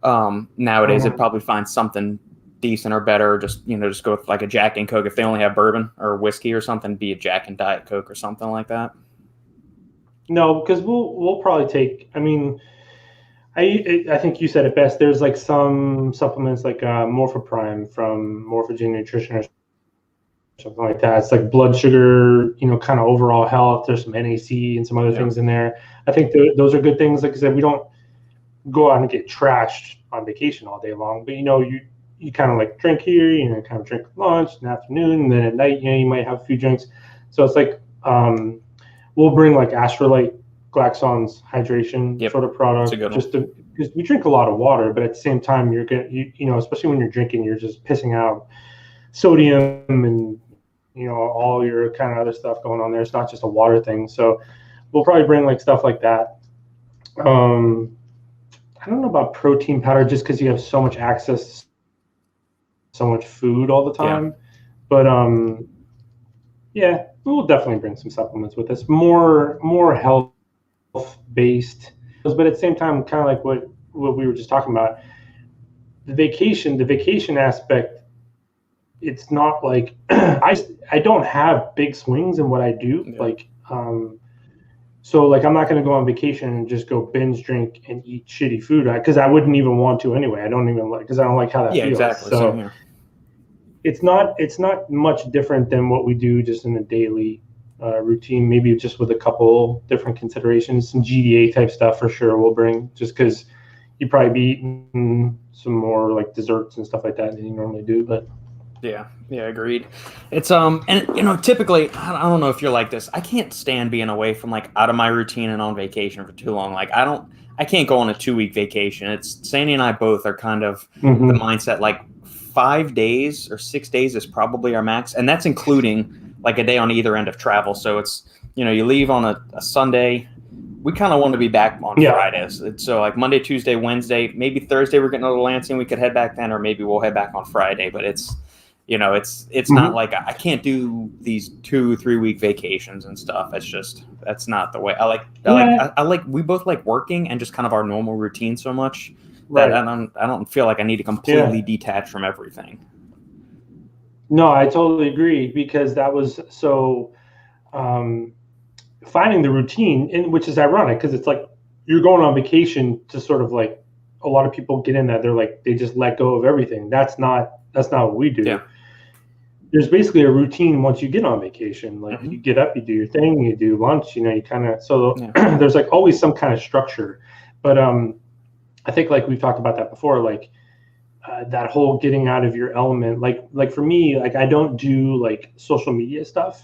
Nowadays, I'd probably find something decent or better, or just go with like a Jack and Coke. If they only have bourbon or whiskey or something, be a Jack and Diet Coke or something like that. No, because we'll probably take. I mean, I think you said it best. There's like some supplements like Morphoprime from Morphogen Nutrition or something like that. It's like blood sugar, kind of overall health. There's some NAC and some other things in there. I think those are good things. Like I said, we don't go out and get trashed on vacation all day long, but you kind of like drink here, kind of drink lunch in the afternoon, and then at night, you might have a few drinks. So it's like we'll bring like Astrolite, Glaxon's hydration Yep. sort of product, just because we drink a lot of water, but at the same time, you're getting, you know, especially when you're drinking, you're just pissing out sodium and, you know, all your kind of other stuff going on there. It's not just a water thing. So we'll probably bring like stuff like that. I don't know about protein powder just because you have so much access to so much food all the time. But yeah, we'll definitely bring some supplements with us. More health based, but at the same time, kind of like what we were just talking about, the vacation aspect. It's not like I don't have big swings in what I do. Like so like I'm not going to go on vacation and just go binge drink and eat shitty food because I wouldn't even want to anyway. I don't even like, because I don't like how that feels. Exactly. So it's not much different than what we do just in a daily routine. Maybe just with a couple different considerations. Some GDA type stuff for sure we'll bring, just because you probably be eating some more like desserts and stuff like that than you normally do. But yeah, agreed. It's and you know, typically I don't know if you're like this. I can't stand being away from like out of my routine and on vacation for too long. Like I can't go on a 2-week vacation. It's Sandy and I both are kind of the mindset like 5 days or 6 days is probably our max, and that's including like a day on either end of travel. So it's, you know, you leave on a Sunday. We kind of want to be back on Fridays. So like Monday, Tuesday, Wednesday, maybe Thursday we're getting a little Lansing. We could head back then, or maybe we'll head back on Friday. But it's, you know, it's not like I can't do these 2-3 week vacations and stuff. It's just, that's not the way I like. We both like working and just kind of our normal routine so much that I don't feel like I need to completely detach from everything. No, I totally agree, because that was so finding the routine, which is ironic because it's like you're going on vacation to sort of like, a lot of people get in that they're like, they just let go of everything. That's not what we do. Yeah. There's basically a routine once you get on vacation. Like you get up, you do your thing, you do lunch, you know, you kind of, so there's like always some kind of structure. But I think like we've talked about that before, like that whole getting out of your element, like for me, like I don't do like social media stuff.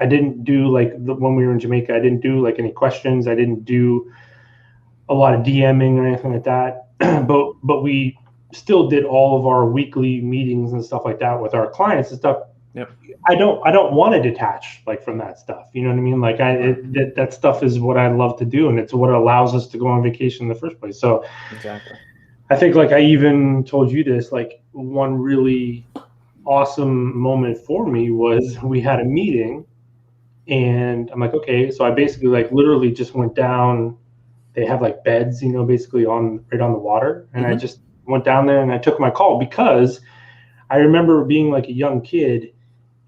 I didn't do like when we were in Jamaica, I didn't do like any questions. I didn't do a lot of DMing or anything like that. but we still did all of our weekly meetings and stuff like that with our clients and stuff. I don't want to detach like from that stuff. You know what I mean? Like that stuff is what I love to do, and it's what allows us to go on vacation in the first place. So I think like I even told you this, like one really awesome moment for me was we had a meeting, and I'm like, okay, so I basically like literally just went down. They have like beds, you know, basically right on the water. And I just went down there and I took my call, because I remember being like a young kid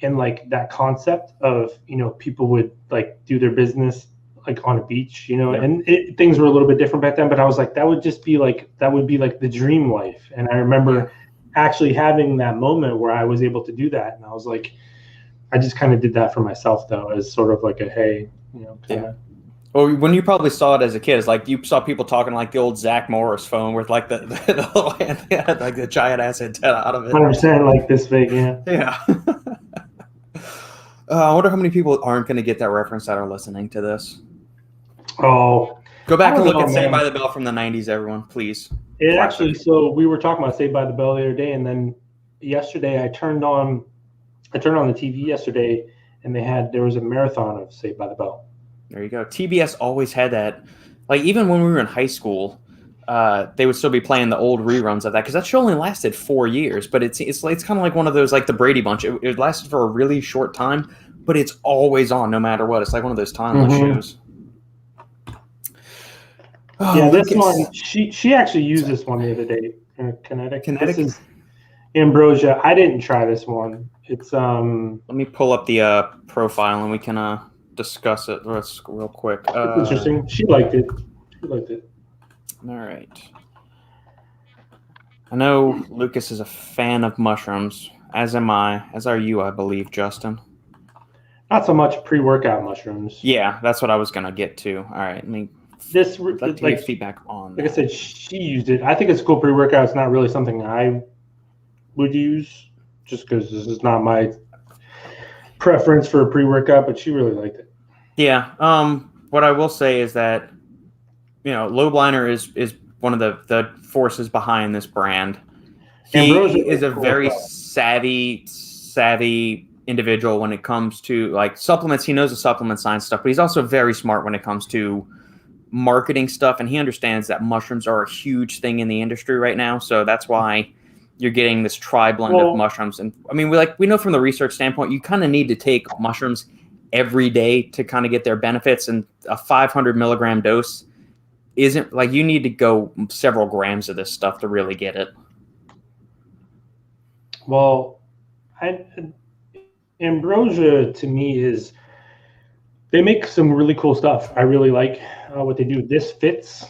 and like that concept of, you know, people would like do their business like on a beach, you know, and things were a little bit different back then, but I was like, that would be like the dream life. And I remember actually having that moment where I was able to do that. And I was like, I just kind of did that for myself though, as sort of like a, hey, you know, kind of. Well, when you probably saw it as a kid, it's like you saw people talking like the old Zach Morris phone with like the like the giant ass antenna out of it. 100% like this big, yeah. I wonder how many people aren't going to get that reference that are listening to this. Oh, go back and look at Saved by the Bell from the 90s, everyone, please. It actually, so we were talking about Saved by the Bell the other day, and then yesterday I turned on the TV yesterday, and there was a marathon of Saved by the Bell. There you go. TBS always had that. Like even when we were in high school, they would still be playing the old reruns of that, because that show only lasted 4 years. But it's kind of like one of those, like the Brady Bunch. It lasted for a really short time, but it's always on no matter what. It's like one of those timeless shows. Oh, yeah, this one, she actually used this one the other day. Kinetic. This is Ambrosia. I didn't try this one. It's Let me pull up the profile and we can discuss it real quick. It's interesting. She liked it. All right. I know Lucas is a fan of mushrooms, as am I. As are you, I believe, Justin. Not so much pre-workout mushrooms. Yeah, that's what I was gonna get to. All right, let's get feedback on. Like I said, she used it. I think it's cool pre-workout. It's not really something I would use, just because this is not my preference for a pre-workout, but she really liked it. Yeah. What I will say is that, Lobliner is one of the forces behind this brand. Ambrosia He is is a cool very stuff. savvy individual when it comes to like supplements. He knows the supplement science stuff, but he's also very smart when it comes to marketing stuff, and he understands that mushrooms are a huge thing in the industry right now. So that's why you're getting this tri-blend of mushrooms. And I mean, we know from the research standpoint, you kind of need to take mushrooms every day to kind of get their benefits, and a 500 milligram dose isn't like you need to go several grams of this stuff to really get it. Well, ambrosia to me is they make some really cool stuff. I really like what they do. This fits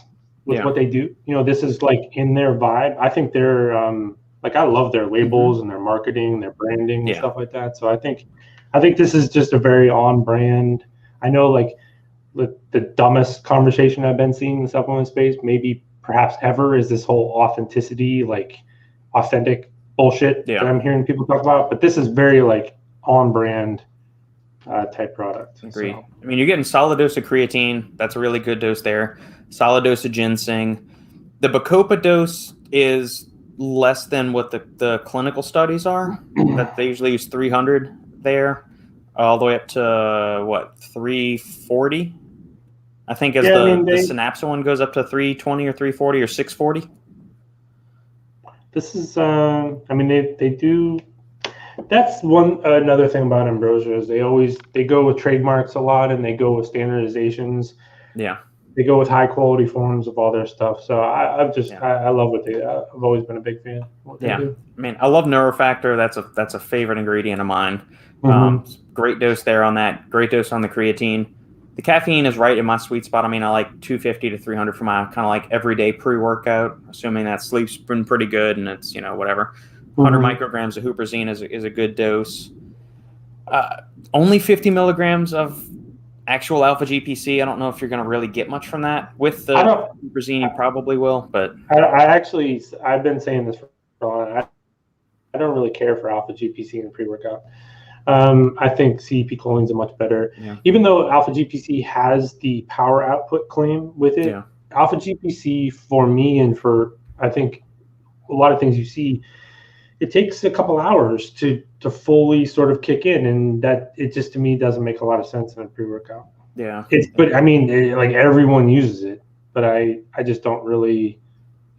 with what they do. This is like in their vibe. I think they're like I love their labels and their marketing, their branding and stuff like that. So I think this is just a very on brand. I know like the dumbest conversation I've been seeing in the supplement space, maybe perhaps ever, is this whole authenticity, like authentic bullshit that I'm hearing people talk about. But this is very like on brand type product. Agreed. So. I mean, you're getting solid dose of creatine. That's a really good dose there. Solid dose of ginseng. The Bacopa dose is less than what the clinical studies are. That they usually use 300 there, all the way up to what 340. I think the Synapsa one goes up to 320 or 340 or 640. This is they do. That's another thing about ambrosia is they go with trademarks a lot, and they go with standardizations. Yeah, they go with high quality forms of all their stuff. So I love what they. I've always been a big fan of what they do. I mean, I love Neurofactor. That's a favorite ingredient of mine. Great dose there on that. Great dose on the creatine. The caffeine is right in my sweet spot. I mean, I like 250 to 300 for my kind of like everyday pre-workout, assuming that sleep's been pretty good and it's whatever. 100 micrograms of huperzine is a good dose. Only 50 milligrams of actual alpha GPC. I don't know if you're going to really get much from that. With the huperzine, you probably will. But I've been saying this for a while. I don't really care for alpha GPC in pre-workout. I think CEP choline is a much better. Yeah. Even though alpha GPC has the power output claim with it, alpha GPC for me and for I think a lot of things you see, it takes a couple hours to fully sort of kick in, and that it just to me doesn't make a lot of sense in a pre-workout. Yeah. But I mean, like everyone uses it, but I just don't really,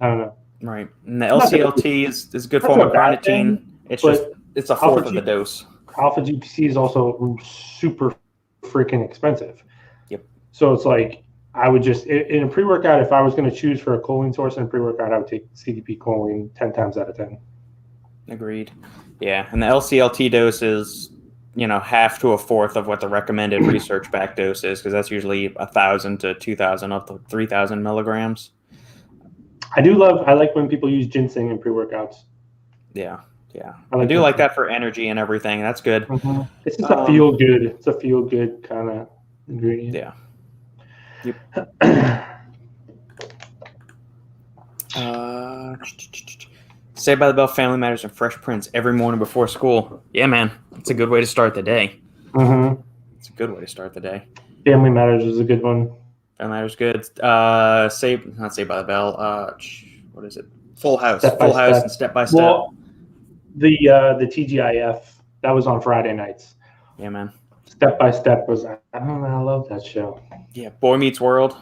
I don't know. Right. And the LCLT is a good form of carnitine. It's a fourth of the dose. Alpha GPC is also super freaking expensive. Yep. So it's like I would just in a pre-workout, if I was going to choose for a choline source in a pre-workout, I would take CDP choline 10 times out of 10. Agreed. Yeah, and the LCLT dose is half to a fourth of what the recommended research-backed dose is, because that's usually 1,000 to 2,000 up to 3,000 milligrams. I like when people use ginseng in pre-workouts. Yeah. Yeah, I do like that for energy and everything. That's good. It's just a feel good. It's a feel good kind of ingredient. Yeah. Yep. Saved by the Bell, Family Matters, and Fresh Prince every morning before school. Yeah, man, it's a good way to start the day. It's a good way to start the day. Family Matters is a good one. Family Matters good. Not Saved by the Bell. What is it? Full House. Full House and Step by Step. Well, the TGIF that was on Friday nights. Yeah, man. Step by Step was I love that show. Yeah, Boy Meets World.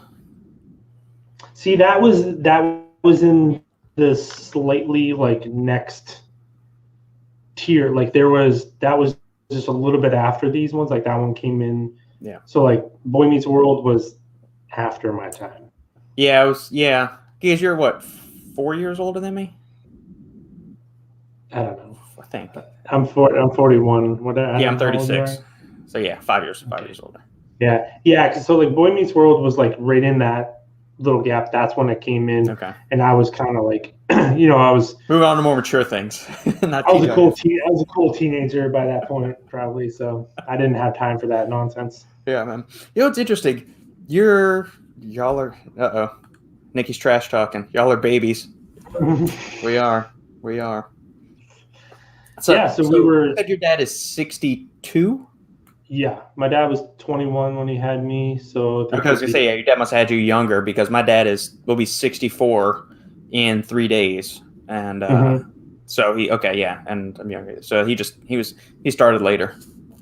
See, that was in the slightly like next tier. Like that was just a little bit after these ones. Like that one came in. Yeah. So like Boy Meets World was after my time. Yeah, it was. Yeah, because you're what, 4 years older than me? I don't know. I think I'm 41. I'm 36. So yeah, 5 years older. Yeah. So like Boy Meets World was like right in that little gap. That's when it came in. Okay. And I was kind of like, I was moving on to more mature things. I was a cool teenager by that point, probably. So I didn't have time for that nonsense. Yeah, man. It's interesting. Y'all are. Nikkis trash talking. Y'all are babies. We are. So we were. You said your dad is 62? Yeah, my dad was 21 when he had me, so Okay, I was gonna say, yeah, your dad must have had you younger because my dad will be 64 in 3 days, and so and I'm younger, so he started later.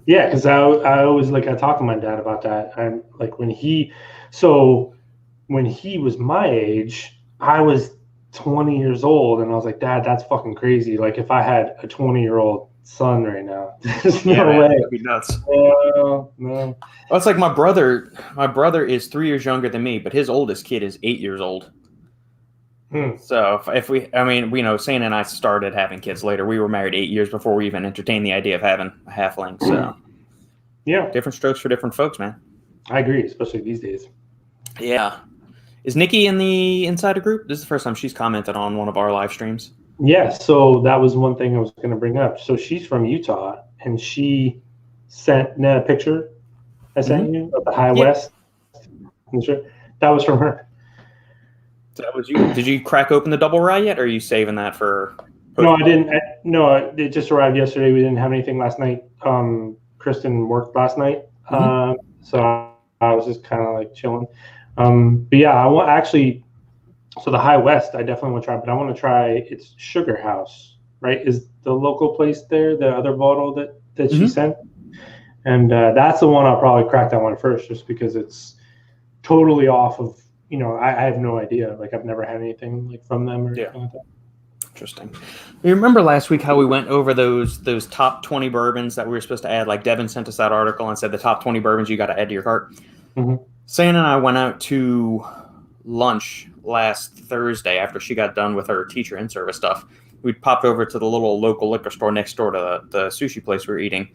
Yeah, because I always I talk to my dad about that, and like when he was my age, I was 20 years old, and I was like, Dad, that's fucking crazy. Like if I had a 20-year-old son right now, there's Yeah, no man, way. that'd be nuts. No. Well, it's like my brother. My brother is 3 years younger than me, but his oldest kid is 8 years old. So if we, I mean, Santa and I started having kids later. We were married 8 years before we even entertained the idea of having a halfling. So yeah, different strokes for different folks, man. I agree, especially these days. Yeah. Is Nikki in the insider group? This is the first time she's commented on one of our live streams. Yeah, so that was one thing I was going to bring up. So she's from Utah, and she sent a picture I sent you of the High West. That was from her. That was you. Did you crack open the double rye yet, or are you saving that for? No, I didn't. No, it just arrived yesterday. We didn't have anything last night. Kristen worked last night, so I was just kind of like chilling. But yeah, I want actually. So the High West, I definitely want to try, but I want to try its Sugar House. Right, is the local place there the other bottle that she sent, and that's the one I'll probably crack that one first, just because it's totally off of. I have no idea. Like I've never had anything like from them or anything like that. Interesting. You remember last week how we went over those top 20 bourbons that we were supposed to add? Like Devin sent us that article and said the top 20 bourbons you got to add to your cart. Santa and I went out to lunch last Thursday after she got done with her teacher in-service stuff. We popped over to the little local liquor store next door to the sushi place we were eating.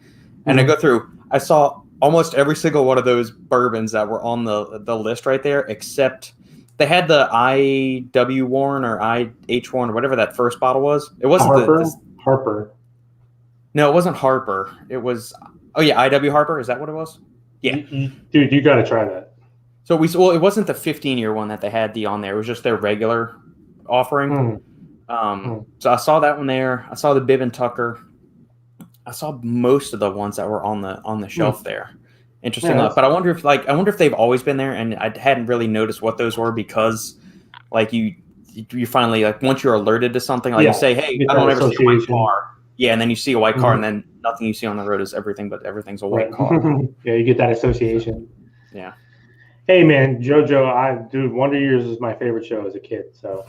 And I go through, I saw almost every single one of those bourbons that were on the list right there, except they had the I.W. Warren or I.H. Warren or whatever that first bottle was. It wasn't Harper. No, it wasn't Harper. It was, I.W. Harper. Is that what it was? Yeah. Dude, you got to try that. So it wasn't the 15-year one that they had on there. It was just their regular offering. So I saw that one there. I saw the Bibb and Tucker. I saw most of the ones that were on the shelf there. Interesting enough. But I wonder if they've always been there, and I hadn't really noticed what those were because like you finally, like, once you're alerted to something, like you say, hey, I don't ever see a white car. Yeah, and then you see a white car, and then nothing you see on the road is everything, but everything's a white car. Yeah, you get that association. Yeah. Hey man, JoJo, Wonder Years is my favorite show as a kid. So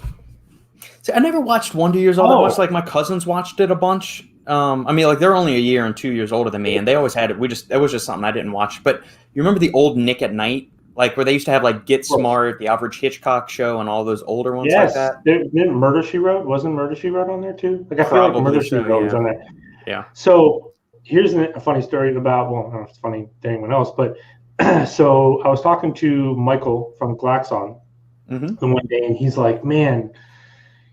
see, I never watched Wonder Years all that much. Like my cousins watched it a bunch. I mean, like they're only a year and 2 years older than me, and they always had it. It was just something I didn't watch. But you remember the old Nick at Night, like where they used to have like Get Smart, the Alfred Hitchcock Show, and all those older ones like that. Didn't Murder She Wrote? Wasn't Murder She Wrote on there too? Like I feel like Murder She Wrote was on there. Yeah. So here's a funny story about. Well, I don't know if it's funny to anyone else, but so I was talking to Michael from Glaxon the one day, and he's like, "Man,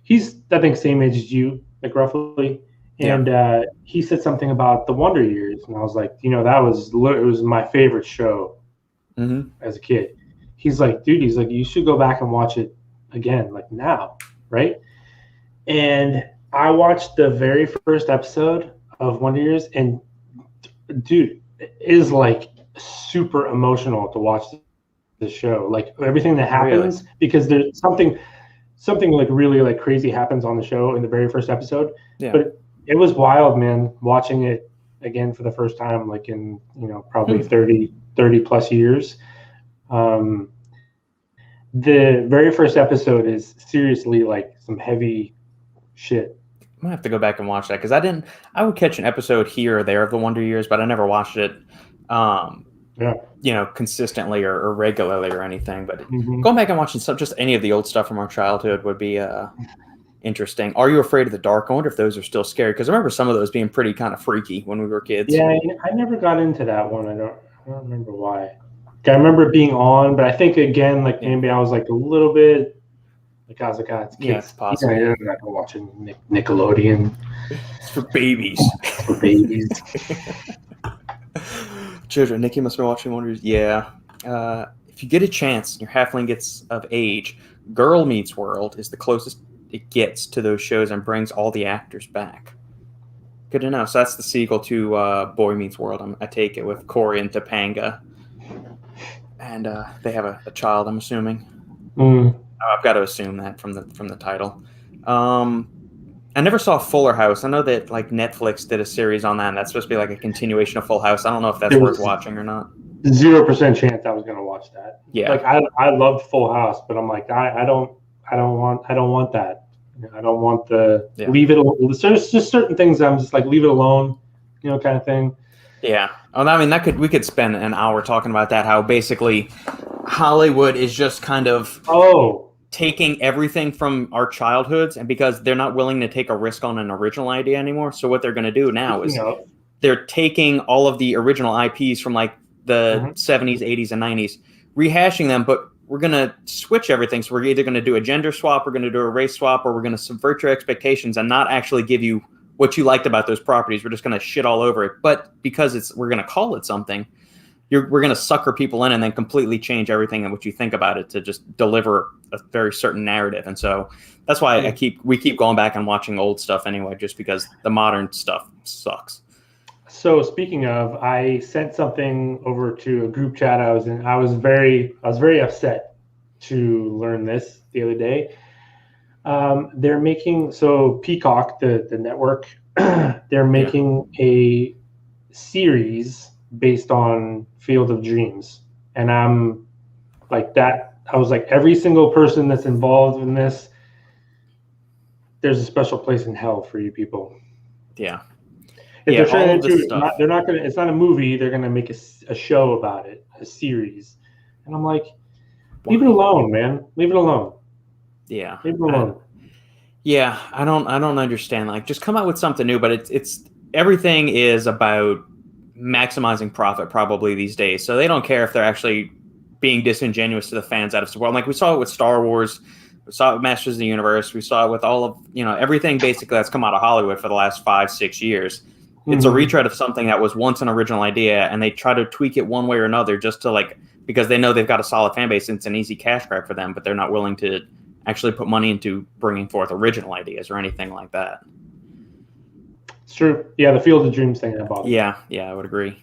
he's I think same age as you, like roughly." And he said something about the Wonder Years, and I was like, it was my favorite show as a kid. He's like, dude, you should go back and watch it again, like now, right? And I watched the very first episode of Wonder Years, and dude, it is like super emotional to watch the show, like everything that happens, because there's something like really like crazy happens on the show in the very first episode. But it was wild, man, watching it again for the first time, like in, probably 30 plus years. The very first episode is seriously like some heavy shit. I'm gonna have to go back and watch that because I would catch an episode here or there of the Wonder Years, but I never watched it, consistently or regularly or anything. But going back and watching just any of the old stuff from our childhood would be interesting. Are You Afraid of the Dark? I wonder if those are still scary because I remember some of those being pretty kind of freaky when we were kids. Yeah, I never got into that one. I don't remember why. I remember being on, but I think again, like maybe I was like a little bit. Like I was like, it's kids. Yeah, it's possible. I'm not watching Nickelodeon. It's for babies. For babies. Children, Nikki must be watching Wonder Years. Yeah. If you get a chance and your halfling gets of age, Girl Meets World is the closest it gets to those shows and brings all the actors back. Good to know. So that's the sequel to Boy Meets World. I take it with Corey and Topanga, and they have a child. I'm assuming. I've got to assume that from the title. I never saw Fuller House. I know that like Netflix did a series on that, and that's supposed to be like a continuation of Full House. I don't know if that's worth watching or not. 0% chance I was going to watch that. Yeah, like I loved Full House, but I'm like I don't want that. I don't want the leave it alone. There's just certain things I'm just like leave it alone, kind of thing. Yeah. Oh, I mean we could spend an hour talking about that. How basically Hollywood is just kind of taking everything from our childhoods, and because they're not willing to take a risk on an original idea anymore, so what they're going to do now is they're taking all of the original IPs from like the 70s, 80s, and 90s, rehashing them, but we're going to switch everything. So we're either going to do a gender swap, we're going to do a race swap, or we're going to subvert your expectations and not actually give you what you liked about those properties. We're just going to shit all over it. But because we're going to call it something, we're going to sucker people in and then completely change everything and what you think about it to just deliver a very certain narrative. And so that's why we keep going back and watching old stuff anyway, just because the modern stuff sucks. So speaking of, I sent something over to a group chat I was in. I was very upset to learn this the other day. They're making Peacock, the network, they're making a series based on Field of Dreams, and I'm like that. I was like, every single person that's involved in this, there's a special place in hell for you people. Yeah. If they're trying to do it, they're not going to. It's not a movie. They're going to make a show about it, a series, and I'm like, leave it alone, man. Leave it alone. Yeah, leave it alone. I don't understand. Like, just come out with something new. But it's everything is about maximizing profit probably these days. So they don't care if they're actually being disingenuous to the fans out of support. Like we saw it with Star Wars. We saw it with Masters of the Universe. We saw it with all of everything basically that's come out of Hollywood for the last 5-6 years. It's a retread of something that was once an original idea, and they try to tweak it one way or another just to because they know they've got a solid fan base and it's an easy cash grab for them, but they're not willing to actually put money into bringing forth original ideas or anything like that. It's true. Yeah, the Field of Dreams thing about Yeah, I would agree.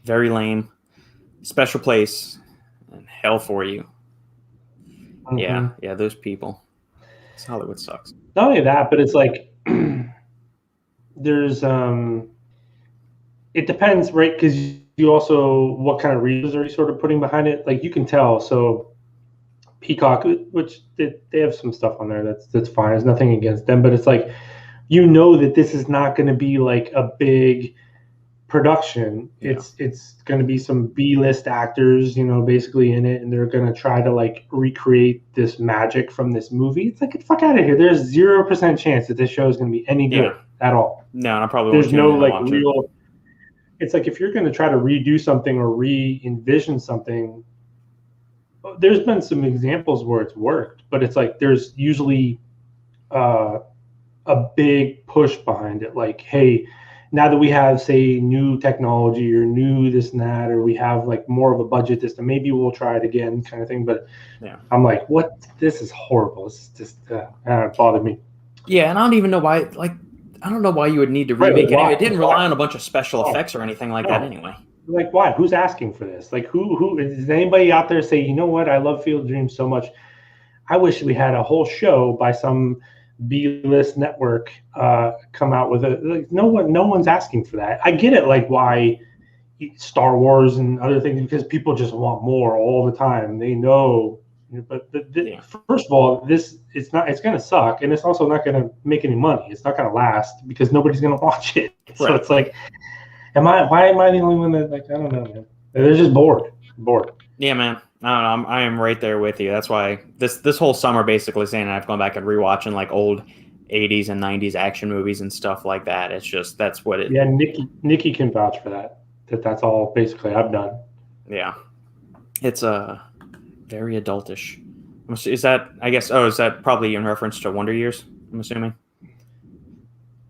Very lame. Special place and hell for you. Yeah, those people. Hollywood sucks. Not only that, but it's like there's it depends, right? Because you also, what kind of reasons are you sort of putting behind it? Like you can tell. So Peacock, which they have some stuff on there that's fine. There's nothing against them, but it's like that this is not going to be like a big production. It's going to be some B-list actors, basically in it, and they're going to try to like recreate this magic from this movie. It's like, get the fuck out of here. There's 0% chance that this show is going to be any good at all. No, I probably there's no like real. It's like if you're going to try to redo something or re-envision something, there's been some examples where it's worked, but it's like there's usually a big push behind it. Like, hey, now that we have, say, new technology or new this and that, or we have like more of a budget this time, maybe we'll try it again, kind of thing. But I'm like, what? This is horrible. It's just it bothered me. Yeah, and I don't even know why. Like, I don't know why you would need to remake it. It didn't rely on a bunch of special effects or anything like that anyway. Like, why? Who's asking for this? Like, who is anybody out there say, you know what? I love Field of Dreams so much. I wish we had a whole show by some B-list network come out with it. Like, no one's asking for that. I get it. Like, why Star Wars and other things, because people just want more all the time. They know. But first of all, it's going to suck, and it's also not going to make any money. It's not going to last because nobody's going to watch it. So it's like, why am I the only one that, like, I don't know, man. They're just bored. Yeah, man. I don't know. I am right there with you. That's why this whole summer, basically, saying I've gone back and rewatching like old 80s and 90s action movies and stuff like that. It's just, that's what it. Yeah, Nikki can vouch for that. That's all basically I've done. Yeah, it's very adultish. Is that, I guess? Oh, is that probably in reference to Wonder Years? I'm assuming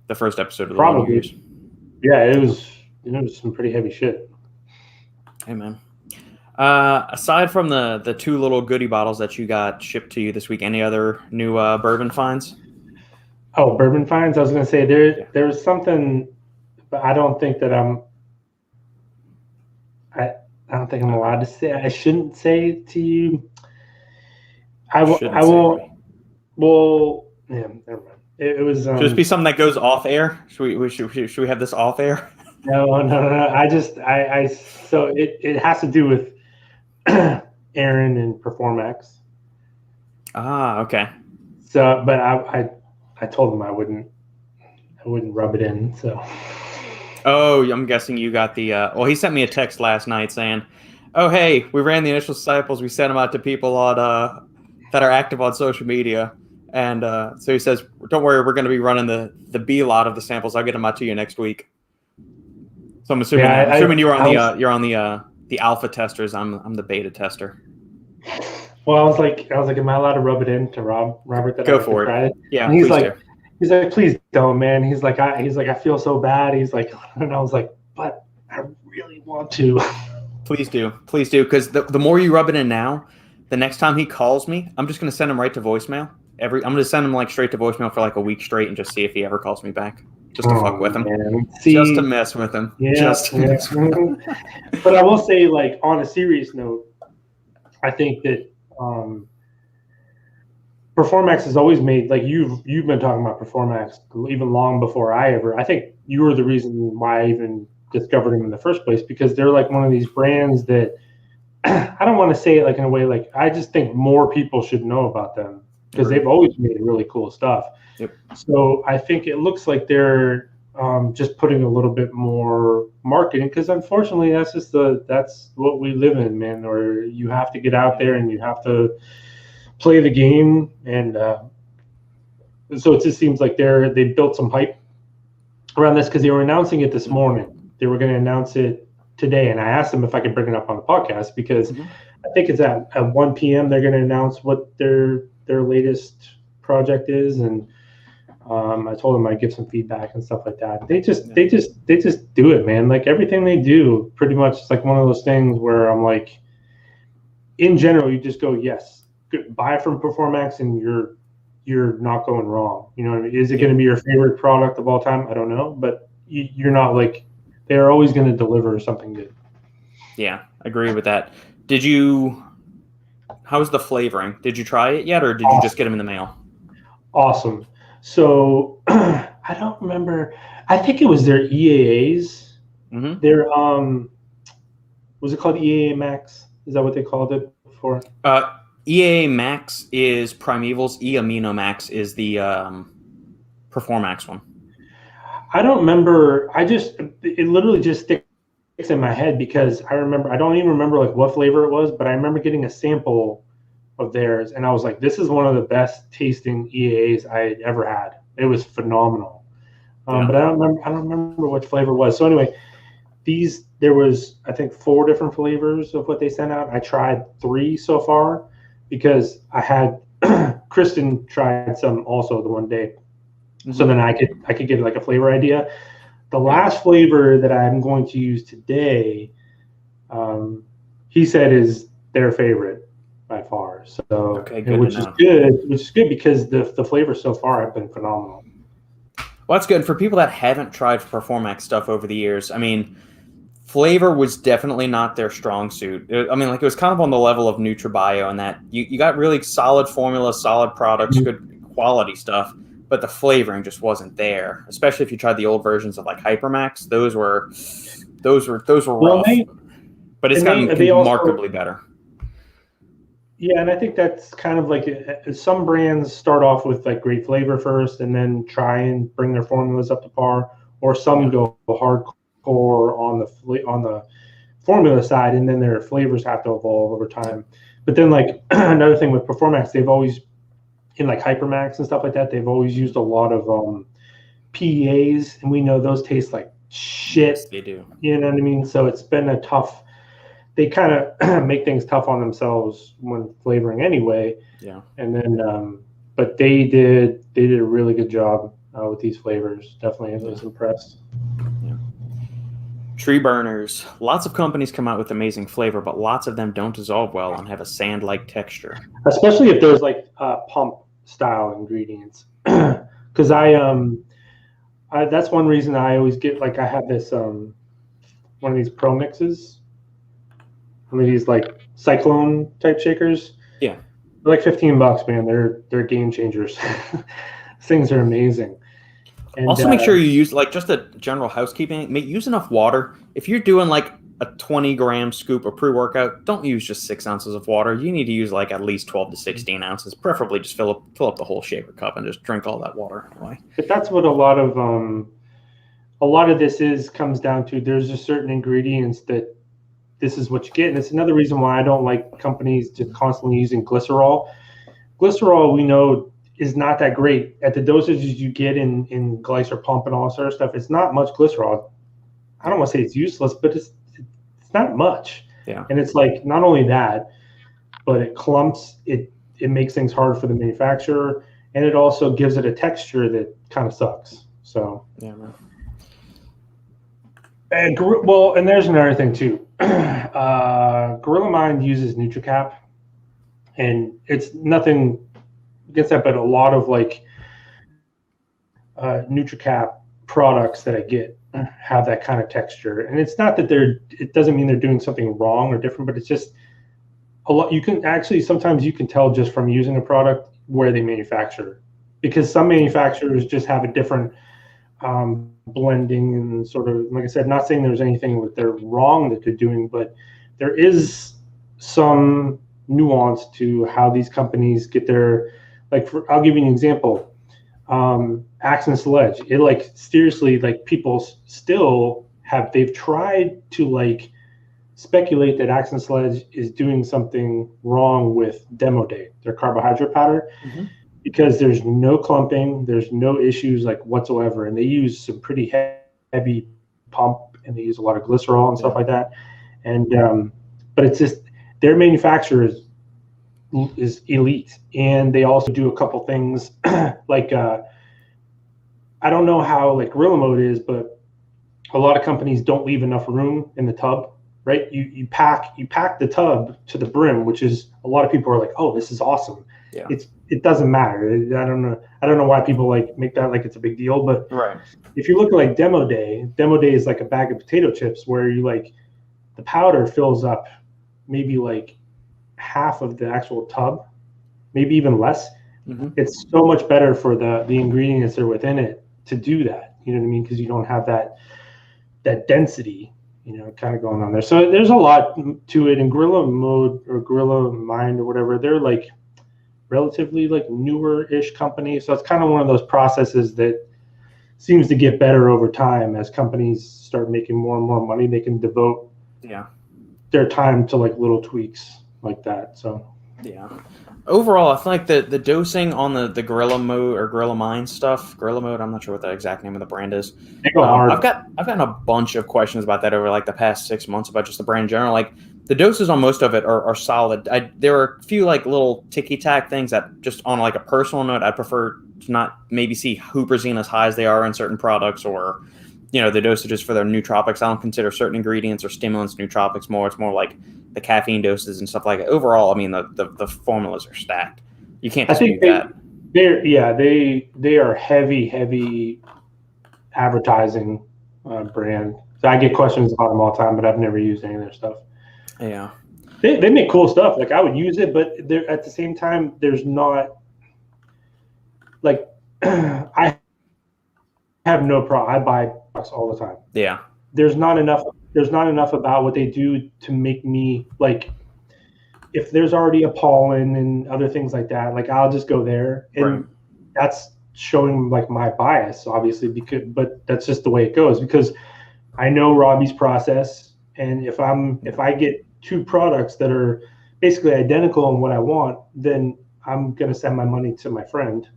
the first episode of the Wonder Years. Yeah, it was some pretty heavy shit. Hey, man. Aside from the two little goodie bottles that you got shipped to you this week, any other new bourbon finds? Oh, bourbon finds! I was going to say there was something but I don't think that I don't think I'm allowed to say. I shouldn't say to you. I won't. Well, yeah, never mind. It was. Should this be something that goes off air? Should we have this off air? No. I so it has to do with Aaron and Performax. Ah, okay. So, but I told him I wouldn't rub it in. So. Oh, I'm guessing you got the. Well, he sent me a text last night saying, "Oh, hey, we ran the initial samples. We sent them out to people on that are active on social media." And so he says, "Don't worry, we're going to be running the B lot of the samples. I'll get them out to you next week." So I'm assuming, assuming you're on the alpha testers. I'm the beta tester. Well, I was like, am I allowed to rub it in to Robert? That Go for it. Yeah, and he's like, please don't, man. He's like, I feel so bad. He's like, and I was like, but I really want to. Please do, because the more you rub it in now, the next time he calls me, I'm just going to send him right to voicemail. I'm going to send him like straight to voicemail for like a week straight and just see if he ever calls me back. Just to fuck with him. Just to mess with him. Yeah, just to mess with him. But I will say, like, on a serious note, I think that Performax has always made, like, you've been talking about Performax even long before I think you were the reason why I even discovered them in the first place, because they're like one of these brands that I don't want to say it like in a way, like, I just think more people should know about them because they've always made really cool stuff. Yep. So I think it looks like they're just putting a little bit more marketing, because unfortunately that's what we live in, man. Or you have to get out there and you have to play the game, and so it just seems like they built some hype around this because they were announcing it this morning. They were going to announce it today, and I asked them if I could bring it up on the podcast because I think it's at 1 p.m. they're going to announce what their latest project is, and I told them I'd give some feedback and stuff like that. They just do it, man. Like everything they do, pretty much, it's like one of those things where I'm like, in general, you just go, yes, buy from Performax, and you're not going wrong. You know what I mean? Is it going to be your favorite product of all time? I don't know, but you're not like, they're always going to deliver something good. Yeah, I agree with that. How's the flavoring? Did you try it yet, or did you just get them in the mail? Awesome. So I don't remember. I think it was their EAAs. Mm-hmm. Their was it called EAA Max? Is that what they called it before? EAA Max is Primeval's. E-Amino Max is the Performax one. I don't remember. It literally just sticks in my head because I don't even remember like what flavor it was, but I remember getting a sample of theirs, and I was like, this is one of the best tasting EAAs I had ever had. It was phenomenal. But I don't remember what flavor it was. So anyway, there was, I think, 4 different flavors of what they sent out. I tried 3 so far because I had Kristen tried some also the one day. So then I could get like a flavor idea. The last flavor that I'm going to use today, he said is their favorite by far. So which is good because the flavors so far have been phenomenal. Well, that's good for people that haven't tried Performax stuff over the years. I mean, flavor was definitely not their strong suit. I mean, like, it was kind of on the level of NutriBio, and that you got really solid formula, solid products, good quality stuff. But the flavoring just wasn't there, especially if you tried the old versions of like Hypermax. Those were rough. But it's gotten remarkably better. Yeah, and I think that's kind of like some brands start off with like great flavor first, and then try and bring their formulas up to par, or some go hardcore on the formula side, and then their flavors have to evolve over time. But then, like, another thing with Performax, they've always, in like Hypermax and stuff like that, they've always used a lot of PEAs, and we know those taste like shit. Yes, they do. You know what I mean? So it's been a tough. They kind of make things tough on themselves when flavoring anyway. Yeah. And then, but they did a really good job with these flavors. Definitely, I was impressed. Yeah. Tree burners. Lots of companies come out with amazing flavor, but lots of them don't dissolve well and have a sand-like texture. Especially if there's like pump style ingredients. Because I That's one reason I always get, like, I have this one of these Pro Mixes, one of these like Cyclone type shakers. Yeah. They're like $15, man. They're game changers. Things are amazing. And also, make sure you use, like, just a general housekeeping. Use enough water. If you're doing like a 20-gram scoop of pre-workout, don't use just 6 ounces of water. You need to use like at least 12 to 16 ounces. Preferably just fill up the whole shaker cup and just drink all that water away. But that's what a lot of this comes down to. There's just certain ingredients that this is what you get, and it's another reason why I don't like companies just constantly using glycerol. Glycerol, we know, is not that great at the dosages you get in Glycer Pump and all that sort of stuff. It's not much glycerol. I don't want to say it's useless, but it's not much. Yeah. And it's like, not only that, but it clumps. It makes things hard for the manufacturer, and it also gives it a texture that kind of sucks. So yeah, man. And there's another thing too. Gorilla Mind uses NutriCap, and it's nothing against that, but a lot of like NutriCap products that I get have that kind of texture. And it's not that it doesn't mean they're doing something wrong or different, but it's just a lot. You can actually, sometimes you can tell just from using a product where they manufacture, because some manufacturers just have a different blending and sort of, like I said, not saying there's anything that they're wrong that they're doing, but there is some nuance to how these companies get their, like, I'll give you an example. Axe and Sledge, it, like, seriously, like, people still they've tried to, like, speculate that Axe and Sledge is doing something wrong with Demo Day, their carbohydrate powder, because there's no clumping, there's no issues like whatsoever, and they use some pretty heavy pump, and they use a lot of glycerol and stuff like that. And but it's just their manufacturer is elite, and they also do a couple things like I don't know how like Gorilla Mode is, but a lot of companies don't leave enough room in the tub, right? You pack the tub to the brim, which is, a lot of people are like, oh, this is awesome. Yeah. It doesn't matter. I don't know why people like make that like it's a big deal, but right. If you look at like Demo Day is like a bag of potato chips where you, like, the powder fills up maybe like half of the actual tub, maybe even less. It's so much better for the ingredients that are within it to do that. You know what I mean? Because you don't have that density, kind of going on there. So there's a lot to it. And Gorilla Mode or Gorilla Mind or whatever, they're like relatively like newer-ish company. So it's kind of one of those processes that seems to get better over time as companies start making more and more money. They can devote their time to like little tweaks like that. So yeah. Overall, I feel like the dosing on the Gorilla Mode or Gorilla Mind stuff, Gorilla Mode, I'm not sure what the exact name of the brand is. They go hard. I've gotten a bunch of questions about that over like the past 6 months about just the brand in general. Like, the doses on most of it are solid. There are a few like little ticky-tack things that, just on like a personal note, I prefer to not maybe see huperzine as high as they are in certain products, or the dosages for their nootropics. I don't consider certain ingredients or stimulants nootropics more. It's more like the caffeine doses and stuff like that. Overall, I mean, the formulas are stacked. You can't dispute that. They are heavy advertising brand. So I get questions about them all the time, but I've never used any of their stuff. Yeah. They make cool stuff. Like, I would use it, but at the same time, there's not, like, I have no problem. I buy products all the time. Yeah. There's not enough about what they do to make me, like, if there's already a pollen and other things like that, like, I'll just go there, and that's showing like my bias, obviously, but that's just the way it goes, because I know Robbie's process, and if I get 2 products that are basically identical in what I want, then I'm gonna send my money to my friend.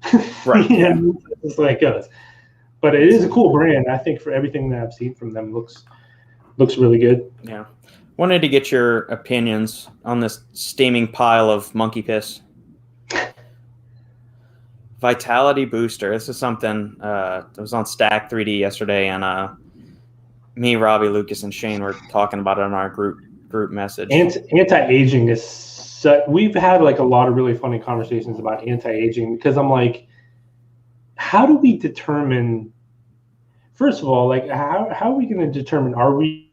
Right. And that's the way it goes. But it is a cool brand. I think for everything that I've seen from them, looks really good. Yeah. Wanted to get your opinions on this steaming pile of monkey piss. Vitality Booster. This is something that was on Stack 3D yesterday, and me, Robbie, Lucas, and Shane were talking about it in our group message. Anti-aging is we've had like a lot of really funny conversations about anti-aging, because I'm like, how do we determine first of all, like how are we going to determine? Are we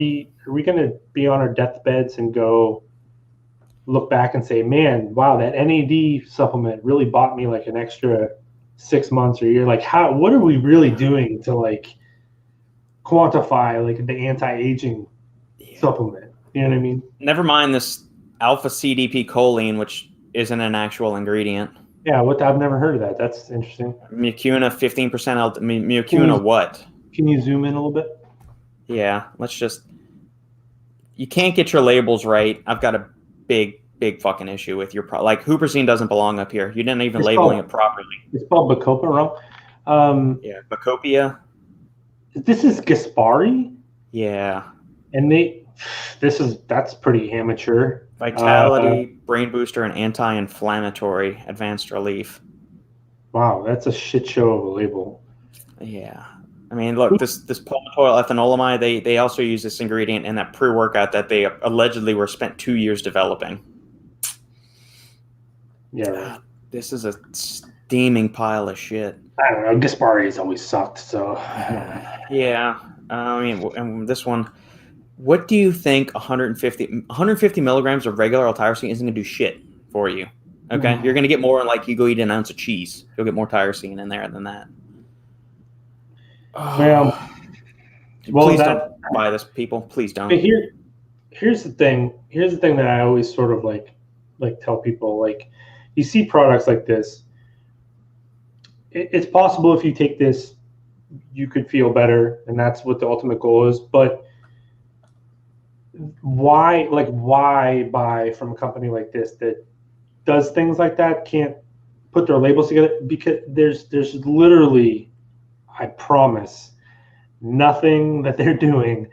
going to be on our deathbeds and go look back and say, man, wow, that NAD supplement really bought me like an extra 6 months or a year? Like, what are we really doing to like quantify like the anti-aging supplement? You know what I mean? Never mind this alpha CDP choline, which isn't an actual ingredient. Yeah, I've never heard of that. That's interesting. Mucuna 15%. Mucuna what? Can you zoom in a little bit? Yeah, let's just. You can't get your labels right. I've got a big fucking issue with your like huperzine doesn't belong up here. You didn't even labeling it properly. It's called Bacopa, wrong? Yeah, Bacopia. This is Gaspari. Yeah, and that's pretty amateur. Vitality, brain booster, and anti-inflammatory, advanced relief. Wow, that's a shit show of a label. Yeah. I mean, look, this palmitoyl ethanolamide, they also use this ingredient in that pre-workout that they allegedly were spent 2 years developing. Yeah. Right. This is a steaming pile of shit. I don't know. Gaspari has always sucked, so. Yeah. I mean, and this one, what do you think 150 milligrams of regular L-tyrosine isn't going to do shit for you? Okay? You're going to get more like you go eat an ounce of cheese. You'll get more tyrosine in there than that. Well, please don't buy this, people. Please don't. Here's the thing. Here's the thing that I always sort of like tell people. Like, you see products like this. It's possible if you take this, you could feel better, and that's what the ultimate goal is. But why buy from a company like this that does things like that, can't put their labels together? Because there's literally, I promise, nothing that they're doing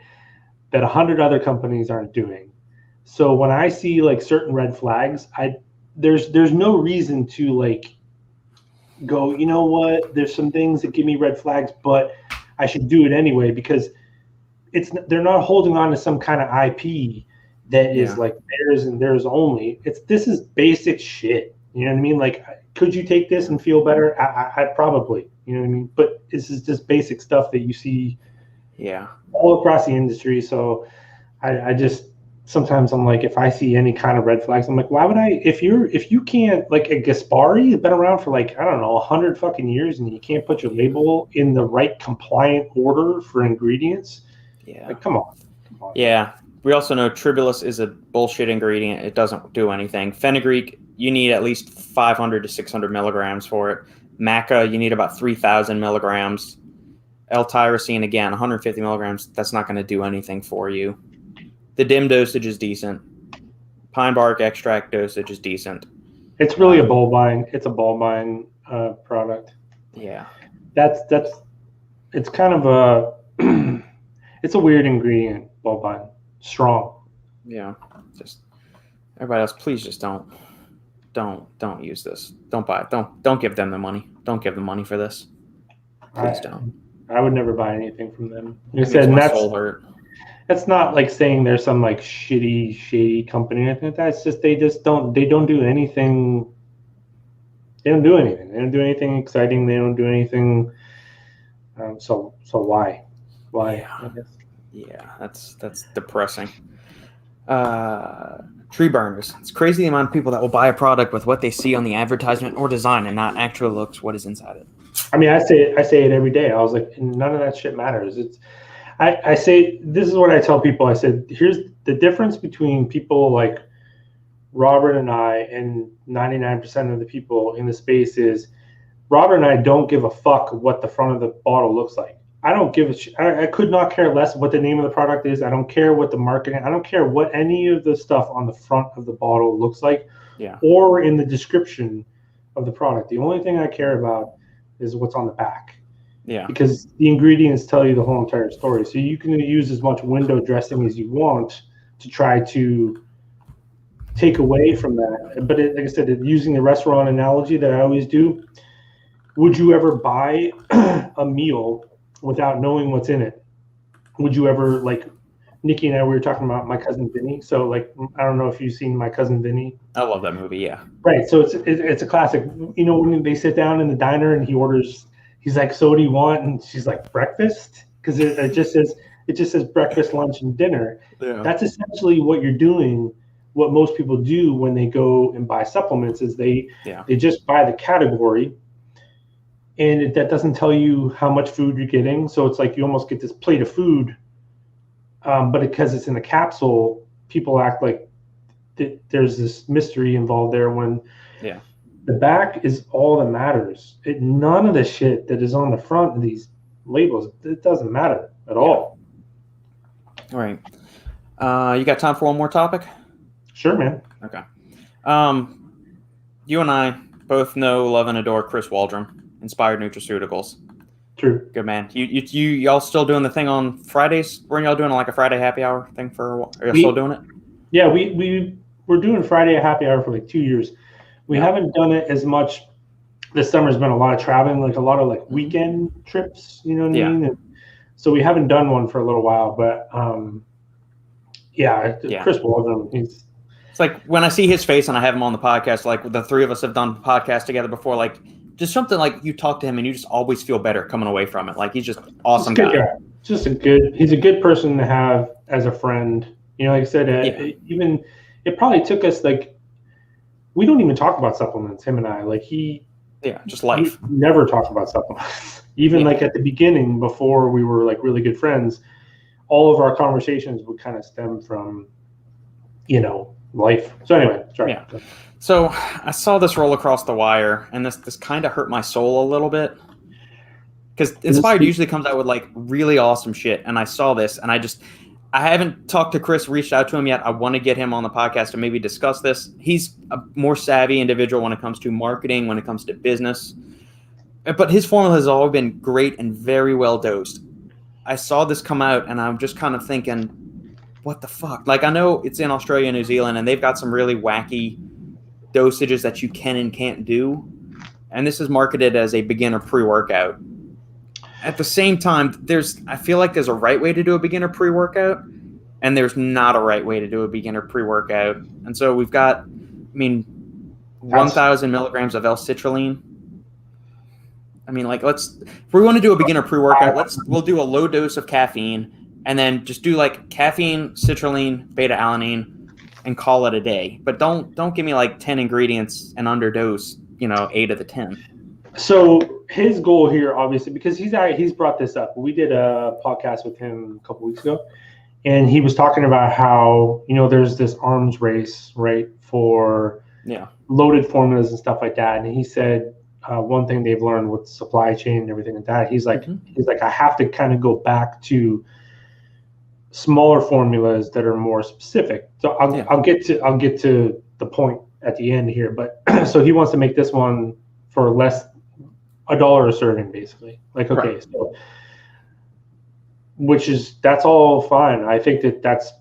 that 100 other companies aren't doing. So when I see like certain red flags, there's no reason to like go, you know what, there's some things that give me red flags, but I should do it anyway, because they're not holding on to some kind of IP that is like theirs and theirs only. This is basic shit. You know what I mean? Like, could you take this and feel better? I probably, you know what I mean? But this is just basic stuff that you see all across the industry. So I just, sometimes I'm like, if I see any kind of red flags, I'm like, why would I, if you can't, like a Gaspari has been around for like, I don't know, 100 fucking years, and you can't put your label in the right compliant order for ingredients. Yeah. Like, come on. Yeah. We also know tribulus is a bullshit ingredient. It doesn't do anything. Fenugreek, you need at least 500 to 600 milligrams for it. Maca, you need about 3,000 milligrams. L-tyrosine, again, 150 milligrams. That's not going to do anything for you. The dim dosage is decent. Pine bark extract dosage is decent. It's really a bulbine. It's a bulbine product. Yeah. It's kind of a, it's a weird ingredient, bulbine. Strong. Yeah. Just everybody else, please just don't use this. Don't buy it. Don't give them the money. Don't give them money for this. Please don't. I would never buy anything from them. You said that's not like saying there's some like shady company. I think that's just they don't do anything. They don't do anything. They don't do anything exciting. They don't do anything. So why? Yeah, that's depressing. Tree burners. It's crazy the amount of people that will buy a product with what they see on the advertisement or design and not actually looks what is inside it. I mean, I say it every day. I was like, none of that shit matters. I say, this is what I tell people. I said, here's the difference between people like Robert and I and 99% of the people in the space is Robert and I don't give a fuck what the front of the bottle looks like. I don't give a shit. I could not care less what the name of the product is. I don't care what the marketing. I don't care what any of the stuff on the front of the bottle looks like, or in the description of the product. The only thing I care about is what's on the back. Yeah. Because the ingredients tell you the whole entire story. So you can use as much window dressing as you want to try to take away from that. But like I said, using the restaurant analogy that I always do, would you ever buy a meal without knowing what's in it? Would you ever, like Nikki and I, we were talking about My Cousin Vinny. So like, I don't know if you've seen My Cousin Vinny. I love that movie. Yeah. Right. So it's a classic. You know, when they sit down in the diner and he orders He's like, so what do you want? And she's like, breakfast? Because it just says breakfast, lunch, and dinner. Yeah. That's essentially what you're doing. What most people do when they go and buy supplements is they just buy the category, and that doesn't tell you how much food you're getting. So it's like you almost get this plate of food, but because it's in a capsule, people act like there's this mystery involved there when the back is all that matters. None of the shit that is on the front of these labels, it doesn't matter at all. All right. You got time for one more topic? Sure, man. Okay. You and I both know, love, and adore Chris Waldron, Inspired Nutraceuticals. True. Good man. Y'all still doing the thing on Fridays? Weren't y'all doing like a Friday happy hour thing for a while? Are y'all still doing it? Yeah, we're doing Friday a happy hour for like 2 years. We haven't done it as much. This summer's been a lot of traveling, like a lot of like weekend trips, you know what I mean? And so we haven't done one for a little while, but Chris Waldron, it's like when I see his face and I have him on the podcast, like the three of us have done podcasts together before, like just something like you talk to him and you just always feel better coming away from it. Like he's just awesome guy. He's a good person to have as a friend. You know, like I said, it probably took us like, we don't even talk about supplements, him and I. Like just life. We never talk about supplements. Even like at the beginning, before we were like really good friends, all of our conversations would kind of stem from, life. So anyway, sorry. Yeah. So I saw this roll across the wire, and this kind of hurt my soul a little bit. Because Inspired usually comes out with like really awesome shit, and I saw this, and I haven't talked to Chris, reached out to him yet. I want to get him on the podcast to maybe discuss this. He's a more savvy individual when it comes to marketing, when it comes to business. But his formula has always been great and very well dosed. I saw this come out, and I'm just kind of thinking, what the fuck? Like, I know it's in Australia and New Zealand, and they've got some really wacky dosages that you can and can't do. And this is marketed as a beginner pre-workout. At the same time, I feel like there's a right way to do a beginner pre-workout, and there's not a right way to do a beginner pre-workout. And so we've got, 1,000 milligrams of L-citrulline. If we want to do a beginner pre-workout, we'll do a low dose of caffeine, and then just do like caffeine, citrulline, beta-alanine, and call it a day. But don't give me like 10 ingredients and underdose, 8 of the 10. So his goal here, obviously, because he's brought this up. We did a podcast with him a couple weeks ago, and he was talking about how, there's this arms race, right, for loaded formulas and stuff like that. And he said one thing they've learned with supply chain and everything like that, he's like, I have to kind of go back to smaller formulas that are more specific. So I'll get to the point at the end here, but so he wants to make this one for less, $1 a serving, basically. Like, okay, right. So that's all fine. I think that's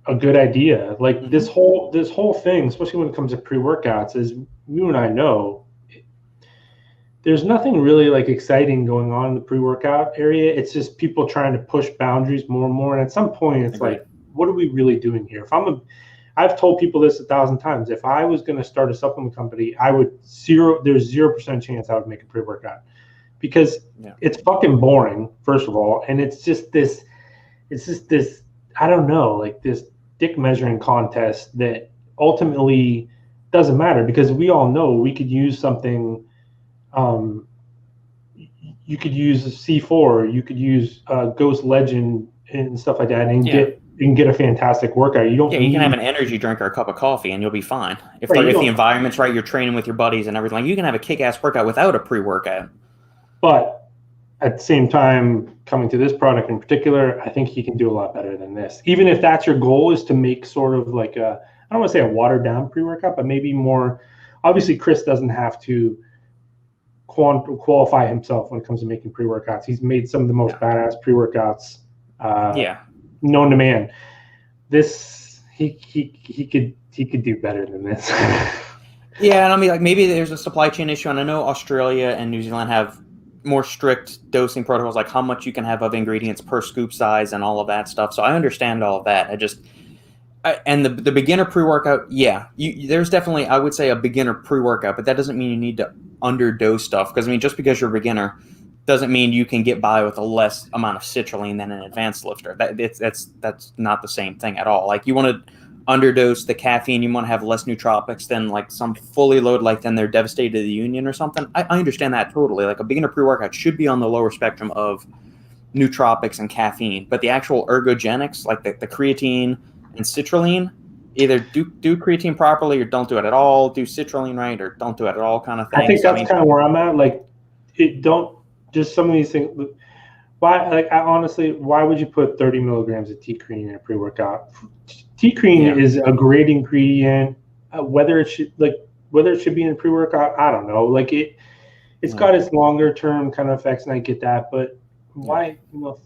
a good idea. Like this whole thing, especially when it comes to pre-workouts, is you and I know there's nothing really like exciting going on in the pre-workout area. It's just people trying to push boundaries more and more. And at some point it's like, what are we really doing here? I've told people this 1,000 times. If I was going to start a supplement company, there's 0% chance I would make a pre-workout, because it's fucking boring, first of all. And it's just this, I don't know, like this dick measuring contest that ultimately doesn't matter, because we all know we could use something. You could use a C4, you could use Ghost Legend and stuff like that, and get a fantastic workout. You can have an energy drink or a cup of coffee and you'll be fine. If the environment's right, you're training with your buddies and everything. You can have a kick-ass workout without a pre-workout. But at the same time, coming to this product in particular, I think he can do a lot better than this. Even if that's your goal, is to make sort of like I don't want to say a watered-down pre-workout, but maybe more. Obviously, Chris doesn't have to qualify himself when it comes to making pre-workouts. He's made some of the most badass pre-workouts known to man. This he could do better than this. Yeah, and like maybe there's a supply chain issue, and I know Australia and New Zealand have more strict dosing protocols, like how much you can have of ingredients per scoop size and all of that stuff. So I understand all of that. And the beginner pre-workout, there's definitely, I would say, a beginner pre-workout, but that doesn't mean you need to underdose stuff. Because I mean, just because you're a beginner doesn't mean you can get by with a less amount of citrulline than an advanced lifter. That's not the same thing at all. Like you want to underdose the caffeine, you want to have less nootropics than like some fully loaded, like then they're devastated the union or something. I understand that totally. Like a beginner pre-workout should be on the lower spectrum of nootropics and caffeine, but the actual ergogenics, like the creatine and citrulline, either do creatine properly or don't do it at all, do citrulline right or don't do it at all, kind of thing. I think that's kind of where I'm at. Like, it don't just some of these things. Why? Like, honestly, why would you put 30 milligrams of T-creatine in a pre-workout? T-creatine is a great ingredient. Whether it should be in a pre-workout, I don't know. Like it's got its longer term kind of effects, and I get that, but why?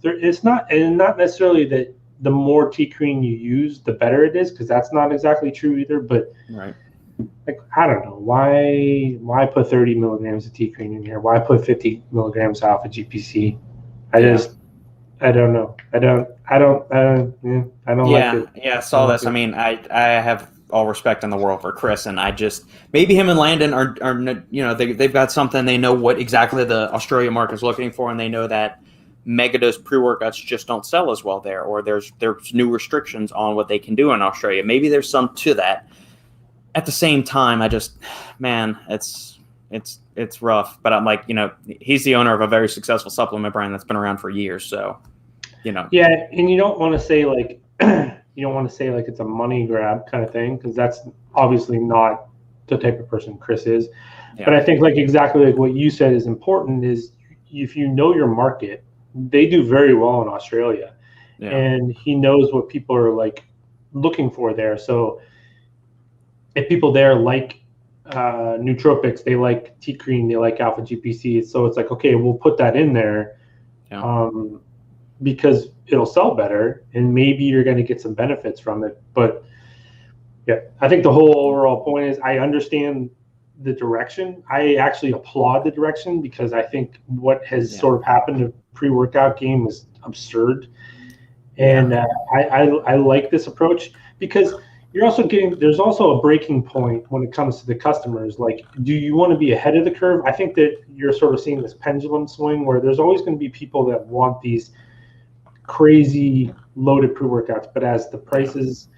It's not necessarily that the more T-creatine you use, the better it is, because that's not exactly true either. But like, I don't know, why put 30 milligrams of T-creatine in here? Why put 50 milligrams alpha GPC? I don't know. I don't like it. Yeah, I saw this. I mean, I have all respect in the world for Chris, and I just, maybe him and Landon are they've got something. They know what exactly the Australia market is looking for, and they know that megadose pre-workouts just don't sell as well there, or there's new restrictions on what they can do in Australia. Maybe there's some to that. At the same time, I just, man, it's rough. But I'm like, he's the owner of a very successful supplement brand that's been around for years. So, Yeah, and you don't want to say like it's a money grab kind of thing, because that's obviously not the type of person Chris is. Yeah. But I think like exactly like what you said is important is if you know your market, they do very well in Australia, and he knows what people are like looking for there. So if people there like nootropics, they like T-creatine, they like alpha GPC, so it's like, okay, we'll put that in there, because it'll sell better, and maybe you're going to get some benefits from it. But yeah, I think the whole overall point is I understand the direction. I actually applaud the direction, because I think what has sort of happened to pre-workout game is absurd. And I like this approach, because you're also there's also a breaking point when it comes to the customers. Like, do you want to be ahead of the curve? I think that you're sort of seeing this pendulum swing where there's always going to be people that want these crazy loaded pre-workouts, but as the prices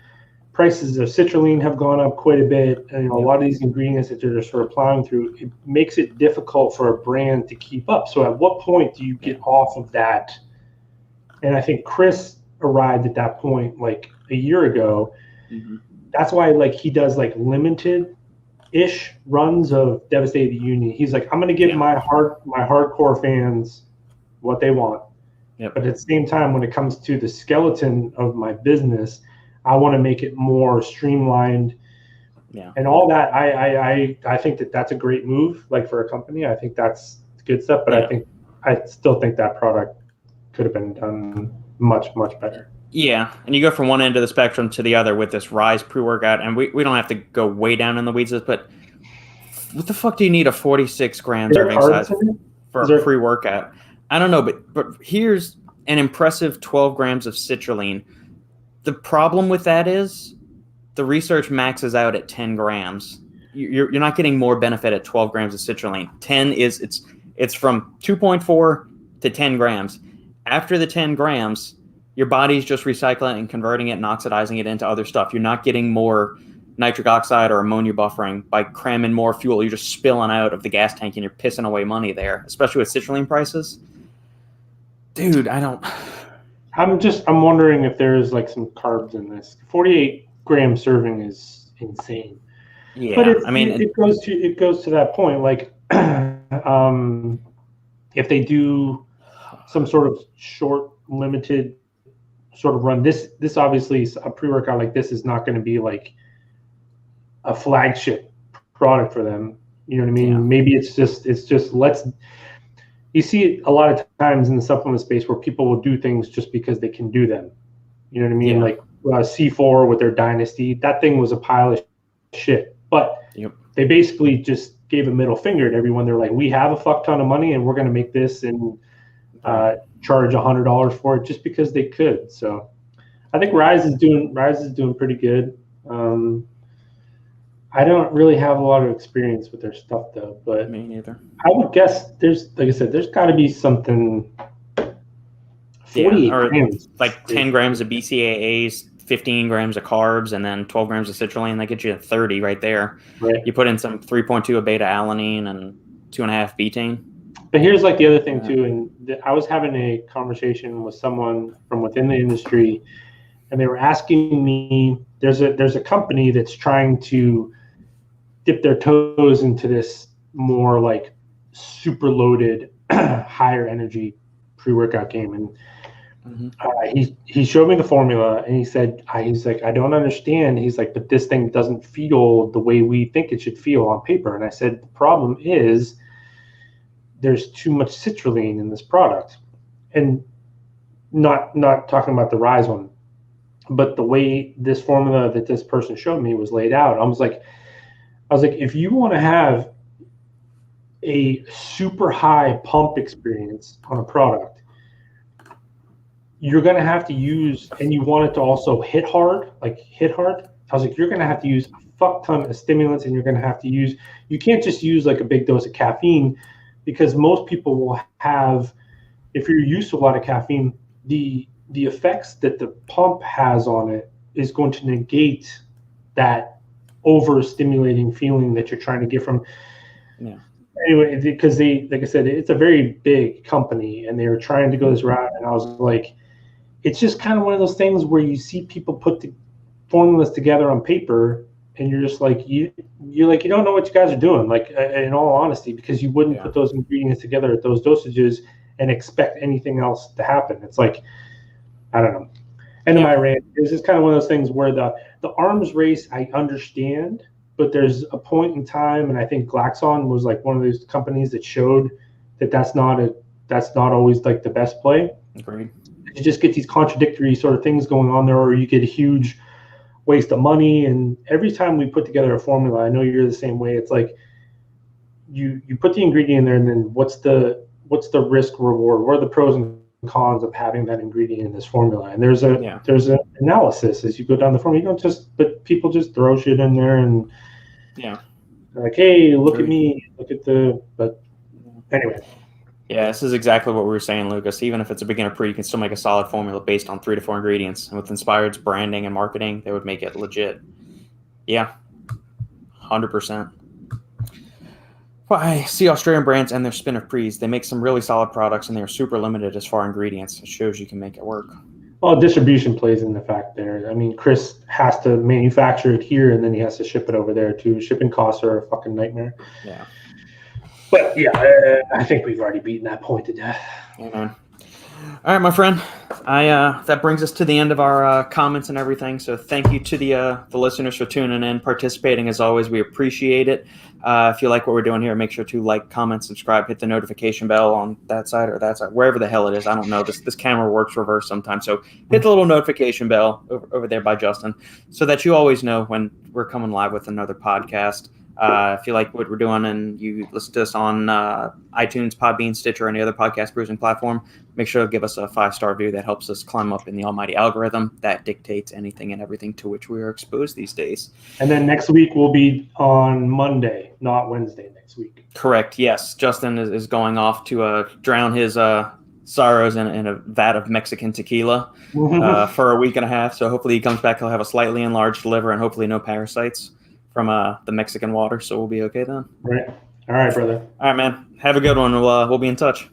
of citrulline have gone up quite a bit, and a lot of these ingredients that they're sort of plowing through, it makes it difficult for a brand to keep up. So at what point do you get off of that? And I think Chris arrived at that point like a year ago. That's why like he does like limited-ish runs of Devastated Union. He's like, I'm going to give my hardcore fans what they want. But at the same time, when it comes to the skeleton of my business, I want to make it more streamlined, and all that. I think that that's a great move, like for a company. I think that's good stuff. But I still think that product could have been done much better. Yeah, and you go from one end of the spectrum to the other with this Rise pre-workout, and we don't have to go way down in the weeds, but what the fuck do you need a 46 gram serving size for a pre-workout? I don't know, but here's an impressive 12 grams of citrulline. The problem with that is the research maxes out at 10 grams. You're not getting more benefit at 12 grams of citrulline. 10 is it's from 2.4 to 10 grams. After the 10 grams, your body's just recycling and converting it and oxidizing it into other stuff. You're not getting more nitric oxide or ammonia buffering by cramming more fuel. You're just spilling out of the gas tank and you're pissing away money there, especially with citrulline prices. Dude, I'm wondering if there's like some carbs in this. 48 gram serving is insane. Yeah, but it goes to that point. Like, if they do some sort of short, limited sort of run, this obviously is a pre-workout like this is not going to be like a flagship product for them. You know what I mean? Yeah. Maybe it's just you see it a lot of times in the supplement space where people will do things just because they can do them. You know what I mean? Yeah. Like C4 with their Dynasty, that thing was a pile of shit. But they basically just gave a middle finger to everyone. They're like, we have a fuck ton of money and we're going to make this and charge $100 for it just because they could. So I think Rise is doing pretty good. I don't really have a lot of experience with their stuff though, but Me neither. I would guess there's, like I said, there's got to be something. 48 or grams. like 10 grams of BCAAs, 15 grams of carbs, and then 12 grams of citrulline. That gets you 30 right there. Right. You put in some 3.2 of beta alanine and 2.5 betaine. But here's like the other thing too, and I was having a conversation with someone from within the industry, and they were asking me, there's a company that's trying to dip their toes into this more like super loaded, higher energy pre-workout game, and he showed me the formula, and he said, he's like, I don't understand. He's like, but this thing doesn't feel the way we think it should feel on paper. And I said, the problem is there's too much citrulline in this product, and not talking about the Rise one, but the way this formula that this person showed me was laid out. I was like, if you want to have a super high pump experience on a product, you're going to have to use, and you want it to also hit hard. I was like, you're going to have to use a fuck ton of stimulants, and you're going to have to use, you can't just use like a big dose of caffeine, because most people will have, if you're used to a lot of caffeine, the effects that the pump has on it is going to negate that overstimulating feeling that you're trying to get from. Yeah. Anyway, because they, like I said, it's a very big company, and they were trying to go this route, and I was like, it's just kind of one of those things where you see people put the formulas together on paper, and you're just like, you're like, you don't know what you guys are doing, like, in all honesty, because you wouldn't put those ingredients together at those dosages and expect anything else to happen. It's like, I don't know. End of my rant. It's just kind of one of those things where the arms race, I understand, but there's a point in time, and I think Glaxon was like one of those companies that showed that that's not always like the best play. Agreed. You just get these contradictory sort of things going on there, or you get a huge waste of money. And every time we put together a formula, I know you're the same way. It's like you put the ingredient in there, and then what's the risk reward? What are the pros and cons of having that ingredient in this formula? And there's an analysis as you go down the formula. You don't just, but people just throw shit in there and like, hey, look at me, but anyway. Yeah, this is exactly what we were saying, Lucas. Even if it's a beginner pre, you can still make a solid formula based on 3 to 4 ingredients. And with Inspired's branding and marketing, they would make it legit. Yeah, 100%. Well, I see Australian brands and their spin of pre's. They make some really solid products, and they're super limited as far as ingredients. It shows you can make it work. Well, distribution plays in the fact there. I mean, Chris has to manufacture it here, and then he has to ship it over there too. Shipping costs are a fucking nightmare. Yeah. But yeah, I think we've already beaten that point to death. Amen. All right, my friend. That brings us to the end of our comments and everything. So thank you to the listeners for tuning in, participating. As always, we appreciate it. If you like what we're doing here, make sure to like, comment, subscribe, hit the notification bell on that side or that side, wherever the hell it is. I don't know. This camera works reverse sometimes. So hit the little notification bell over there by Justin, so that you always know when we're coming live with another podcast. If you like what we're doing and you listen to us on iTunes, Podbean, Stitcher, or any other podcast cruising platform, make sure to give us a 5-star review. That helps us climb up in the almighty algorithm that dictates anything and everything to which we are exposed these days. And then next week will be on Monday, not Wednesday next week. Correct. Yes. Justin is going off to drown his sorrows in a vat of Mexican tequila for a week and a half. So hopefully he comes back. He'll have a slightly enlarged liver and hopefully no parasites from the Mexican water, so we'll be okay then. Right. All right, brother. All right, man. Have a good one. We'll be in touch.